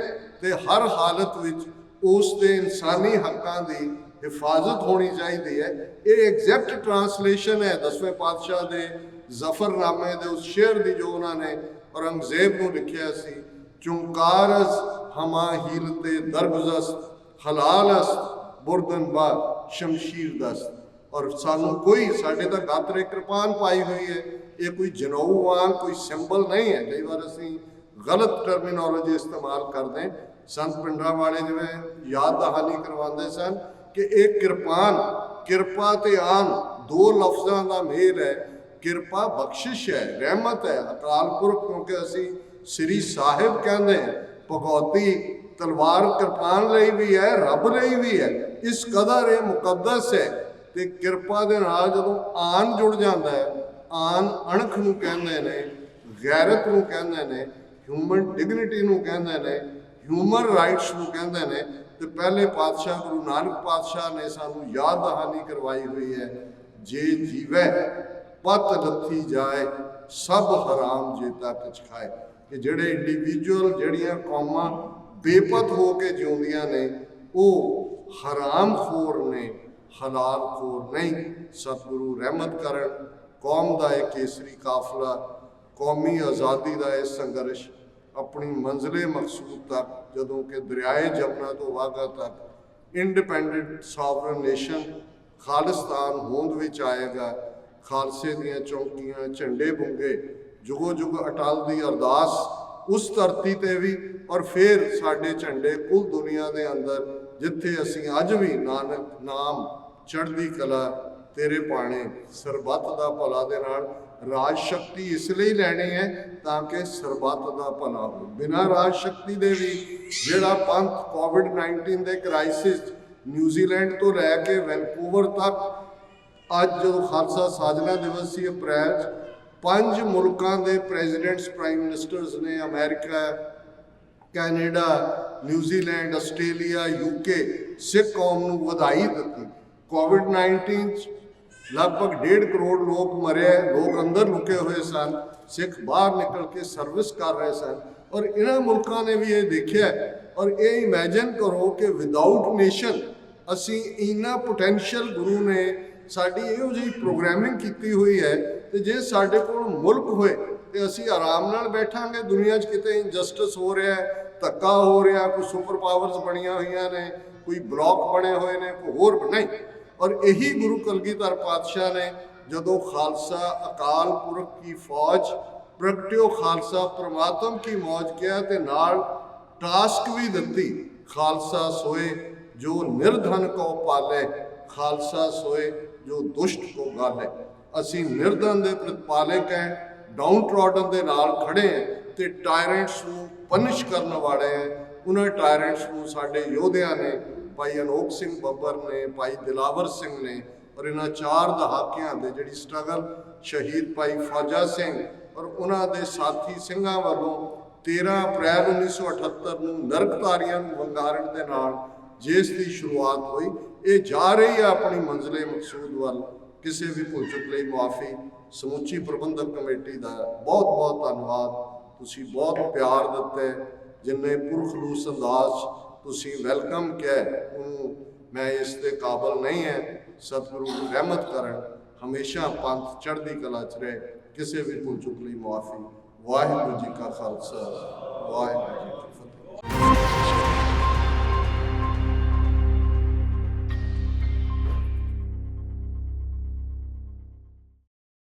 ਤੇ ਹਰ ਹਾਲਤ ਵਿੱਚ ਉਸ ਦੇ ਇਨਸਾਨੀ ਹੱਕਾਂ ਦੀ ਹਿਫਾਜ਼ਤ ਹੋਣੀ ਚਾਹੀਦੀ ਹੈ। ਇਹ ਐਗਜ਼ੈਕਟ ਟਰਾਂਸਲੇਸ਼ਨ ਹੈ 10ਵੇਂ ਪਾਤਸ਼ਾਹ ਦੇ ਜ਼ਫਰਨਾਮੇ ਦੇ ਉਸ ਸ਼ੇਰ ਦੀ ਜੋ ਉਹਨਾਂ ਨੇ ਔਰੰਗਜ਼ੇਬ ਨੂੰ ਲਿਖਿਆ ਸੀ, ਚੁੰਕਾਰਸ ਹਮਾ ਹੀਲਤੇ ਦਰਗੁਜ਼ਸਤ ਹਲਾਲਸਤ ਬੁਰਦਨ ਬਾ ਸ਼ਮਸ਼ੀਰ ਦਸਤ। ਔਰ ਸਾਨੂੰ ਕੋਈ, ਸਾਡੇ ਤਾਂ ਗਾਤਰੇ ਕਿਰਪਾਨ ਪਾਈ ਹੋਈ ਹੈ, ਇਹ ਕੋਈ ਜਨਊ ਵਾਂਗ ਕੋਈ ਸਿੰਬਲ ਨਹੀਂ ਹੈ। ਕਈ ਵਾਰ ਅਸੀਂ ਗਲਤ ਟਰਮੀਨੋਲੋਜੀ ਇਸਤੇਮਾਲ ਕਰਦੇ ਹਾਂ। ਸੰਤ ਪਿੰਡਰਾਂ ਵਾਲੇ ਜਿਵੇਂ ਯਾਦ ਦਹਾਨੀ ਕਰਵਾਉਂਦੇ ਸਨ ਕਿ ਇਹ ਕਿਰਪਾਨ, ਕਿਰਪਾ ਤੇ ਆਨ ਦੋ ਲਫ਼ਜ਼ਾਂ ਦਾ ਮੇਲ ਹੈ। ਕਿਰਪਾ ਬਖਸ਼ਿਸ਼ ਹੈ, ਰਹਿਮਤ ਹੈ, ਅਕਾਲ ਪੁਰਖ, ਕਿਉਂਕਿ ਅਸੀਂ ਸ੍ਰੀ ਸਾਹਿਬ ਕਹਿੰਦੇ ਹਾਂ। ਭਗਉਤੀ ਤਲਵਾਰ ਕਿਰਪਾਨ ਲਈ ਵੀ ਹੈ, ਰੱਬ ਲਈ ਵੀ ਹੈ। ਇਸ ਕਦਰ ਇਹ ਮੁਕੱਦਸ ਹੈ। ਤੇ ਕਿਰਪਾ ਦੇ ਨਾਲ ਜਦੋਂ ਆਨ ਜੁੜ ਜਾਂਦਾ ਹੈ, ਆਨ ਅਣਖ ਨੂੰ ਕਹਿੰਦੇ ਨੇ, ਗੈਰਤ ਨੂੰ ਕਹਿੰਦੇ ਨੇ, ਹਿਊਮਨ ਡਿਗਨਿਟੀ ਨੂੰ ਕਹਿੰਦੇ ਨੇ, ਹਿਊਮਨ ਰਾਈਟਸ ਨੂੰ ਕਹਿੰਦੇ ਨੇ। ਤੇ ਪਹਿਲੇ ਪਾਤਸ਼ਾਹ ਗੁਰੂ ਨਾਨਕ ਪਾਤਸ਼ਾਹ ਨੇ ਸਾਨੂੰ ਯਾਦ ਦਹਾਨੀ ਕਰਵਾਈ ਹੋਈ ਹੈ, ਜੇ ਜੀਵੈ ਪਤ ਲੱਥੀ ਜਾਏ ਸਭ ਹਰਾਮ ਜੇਤਾ ਕਿਛ ਖਾਏ। ਕਿ ਜਿਹੜੇ ਇੰਡੀਵਿਜੂਅਲ, ਜਿਹੜੀਆਂ ਕੌਮਾਂ ਬੇਪਤ ਹੋ ਕੇ ਜਿਉਂਦੀਆਂ ਨੇ, ਉਹ ਹਰਾਮ ਖੋਰ ਨੇ, ਹਲਾਲ ਖੋਰ ਨਹੀਂ। ਸਤਿਗੁਰੂ ਰਹਿਮਤ ਕਰਨ। ਕੌਮ ਦਾ ਇਹ ਕੇਸਰੀ ਕਾਫਲਾ, ਕੌਮੀ ਆਜ਼ਾਦੀ ਦਾ ਇਹ ਸੰਘਰਸ਼ ਆਪਣੀ ਮੰਜ਼ਿਲੇ ਮਕਸੂਦ ਤੱਕ, ਜਦੋਂ ਕਿ ਦਰਿਆਏ ਜਮਨਾ ਤੋਂ ਵਾਘਾ ਤੱਕ ਇੰਡੀਪੈਂਡੈਂਟ ਸਾਵਰਨ ਨੇਸ਼ਨ ਖਾਲਿਸਤਾਨ ਹੋਂਦ ਵਿੱਚ ਆਏਗਾ। ਖਾਲਸੇ ਦੀਆਂ ਚੌਕੀਆਂ, ਝੰਡੇ ਬੁੰਗੇ ਜੁਗੋ ਜੁਗ ਅਟਲ ਦੀ ਅਰਦਾਸ ਉਸ ਧਰਤੀ ਤੇ ਵੀ, ਔਰ ਫਿਰ ਸਾਡੇ ਝੰਡੇ ਕੁੱਲ ਦੁਨੀਆ ਦੇ ਅੰਦਰ, ਜਿੱਥੇ ਅਸੀਂ ਅੱਜ ਵੀ ਨਾਨਕ ਨਾਮ ਚੜ੍ਹਦੀ ਕਲਾ ਤੇਰੇ ਪਾਣੇ, ਸਰਬੱਤ ਦਾ ਭਲਾ ਦੇ ਨਾਲ ਰਾਜ ਸ਼ਕਤੀ ਇਸ ਲਈ ਲੈਣੀ ਹੈ ਤਾਂ ਕਿ ਸਰਬੱਤ ਦਾ ਭਲਾ ਹੋ। ਬਿਨਾਂ ਰਾਜ ਸ਼ਕਤੀ ਦੇ ਵੀ ਜਿਹੜਾ ਪੰਥ ਕੋਵਿਡ-19 ਦੇ ਕ੍ਰਾਈਸਿਸ ਨਿਊਜ਼ੀਲੈਂਡ ਤੋਂ ਲੈ ਕੇ ਵੈਨਕੂਵਰ ਤੱਕ, ਅੱਜ ਜਦੋਂ ਖਾਲਸਾ ਸਾਜਨਾ ਦਿਵਸ ਸੀ ਅਪ੍ਰੈਲ 'ਚ, 5 ਮੁਲਕਾਂ ਦੇ ਪ੍ਰੈਜ਼ੀਡੈਂਟਸ, ਪ੍ਰਾਈਮ ਮਿਨਿਸਟਰਸ ਨੇ, America, Canada, New Zealand, Australia, UK, ਸਿੱਖ ਕੌਮ ਨੂੰ ਵਧਾਈ ਦਿੱਤੀ। ਕੋਵਿਡ-19 'ਚ ਲਗਭਗ 1.5 ਕਰੋੜ ਲੋਕ ਮਰੇ, ਲੋਕ ਅੰਦਰ ਲੁਕੇ ਹੋਏ ਸਨ, ਸਿੱਖ ਬਾਹਰ ਨਿਕਲ ਕੇ ਸਰਵਿਸ ਕਰ ਰਹੇ ਸਨ। ਔਰ ਇਹਨਾਂ ਮੁਲਕਾਂ ਨੇ ਵੀ ਇਹ ਦੇਖਿਆ। ਔਰ ਇਹ ਇਮੈਜਿਨ ਕਰੋ ਕਿ ਵਿਦਆਊਟ ਨੇਸ਼ਨ ਅਸੀਂ ਇੰਨਾ ਪੋਟੈਂਸ਼ੀਅਲ, ਗੁਰੂ ਨੇ ਸਾਡੀ ਇਹੋ ਜਿਹੀ ਪ੍ਰੋਗਰਾਮਿੰਗ ਕੀਤੀ ਹੋਈ ਹੈ। ਤੇ ਜੇ ਸਾਡੇ ਕੋਲ ਮੁਲਕ ਹੋਏ ਤੇ ਅਸੀਂ ਆਰਾਮ ਨਾਲ ਬੈਠਾਂਗੇ। ਦੁਨੀਆ 'ਚ ਕਿਤੇ ਇਨਜਸਟਿਸ ਹੋ ਰਿਹਾ, ਧੱਕਾ ਹੋ ਰਿਹਾ, ਕੋਈ ਸੁਪਰ ਪਾਵਰਸ ਬਣੀਆਂ ਹੋਈਆਂ ਨੇ, ਕੋਈ ਬਲੌਕ ਬਣੇ ਹੋਏ ਨੇ, ਕੋਈ ਹੋਰ ਨਹੀਂ। ਔਰ ਇਹੀ ਗੁਰੂ ਕਲਗੀਧਰ ਪਾਤਸ਼ਾਹ ਨੇ ਜਦੋਂ ਖਾਲਸਾ ਅਕਾਲ ਪੁਰਖ ਕੀ ਫੌਜ ਪ੍ਰਗਟਿਓ ਖਾਲਸਾ ਪ੍ਰਮਾਤਮ ਕੀ ਮੌਜ ਕਿਹਾ, ਤੇ ਨਾਲ ਟਾਸਕ ਵੀ ਦਿੱਤੀ, ਖਾਲਸਾ ਸੋਏ ਜੋ ਨਿਰਧਨ ਕੋ ਪਾਲੇ, ਖਾਲਸਾ ਸੋਏ ਜੋ ਦੁਸ਼ਟ ਕੋ ਗਾਲੇ। ਅਸੀਂ ਨਿਰਧਨ ਦੇ ਪ੍ਰਤਪਾਲਕ ਹੈ, ਡਾਊਨ ਟ੍ਰੋਡਨ ਦੇ ਨਾਲ ਖੜੇ ਹੈ ਤੇ ਟਾਇਰੈਂਟਸ ਨੂੰ ਪਨਿਸ਼ ਕਰਨ ਵਾਲੇ ਹੈ। ਉਹਨਾਂ ਟਾਇਰੈਂਟਸ ਨੂੰ ਸਾਡੇ ਯੋਧਿਆਂ ਨੇ, ਭਾਈ ਅਨੋਖ ਸਿੰਘ ਬੱਬਰ ਨੇ, ਭਾਈ ਦਿਲਾਵਰ ਸਿੰਘ ਨੇ, ਔਰ ਇਹਨਾਂ 4 ਦਹਾਕਿਆਂ ਦੇ ਜਿਹੜੀ ਸਟਰਗਲ, ਸ਼ਹੀਦ ਭਾਈ ਫੌਜਾ ਸਿੰਘ ਔਰ ਉਹਨਾਂ ਦੇ ਸਾਥੀ ਸਿੰਘਾਂ ਵੱਲੋਂ 13 ਅਪ੍ਰੈਲ 1978 ਨੂੰ ਨਰਕਧਾਰੀਆਂ ਨੂੰ ਵੰਗਾਰਨ ਦੇ ਨਾਲ ਜਿਸ ਦੀ ਸ਼ੁਰੂਆਤ ਹੋਈ, ਇਹ ਜਾ ਰਹੀ ਹੈ ਆਪਣੀ ਮੰਜ਼ਿਲੇ ਮਕਸੂਦ ਵੱਲ। ਕਿਸੇ ਵੀ ਭੁੱਲ ਚੁੱਕ ਲਈ ਮੁਆਫੀ। ਸਮੁੱਚੀ ਪ੍ਰਬੰਧਕ ਕਮੇਟੀ ਦਾ ਬਹੁਤ ਬਹੁਤ ਧੰਨਵਾਦ। ਤੁਸੀਂ ਬਹੁਤ ਪਿਆਰ ਦਿੱਤਾ, ਜਿੰਨੇ ਪੁਰਖਲੂਸ ਅੰਦਾਜ਼ ਤੁਸੀਂ ਵੈਲਕਮ ਕਿਹਾ, ਉਹਨੂੰ ਮੈਂ ਇਸ ਦੇ ਕਾਬਲ ਨਹੀਂ ਹੈ। ਸਤਿਗੁਰੂ ਰਹਿਮਤ ਕਰਨ, ਹਮੇਸ਼ਾ ਪੰਥ ਚੜ੍ਹਦੀ ਕਲਾ 'ਚ ਰਹੇ। ਕਿਸੇ ਵੀ ਭੁੱਲ ਚੁੱਕ ਲਈ ਮੁਆਫੀ। ਵਾਹਿਗੁਰੂ ਜੀ ਕਾ ਖਾਲਸਾ, ਵਾਹਿਗੁਰੂ ਜੀ।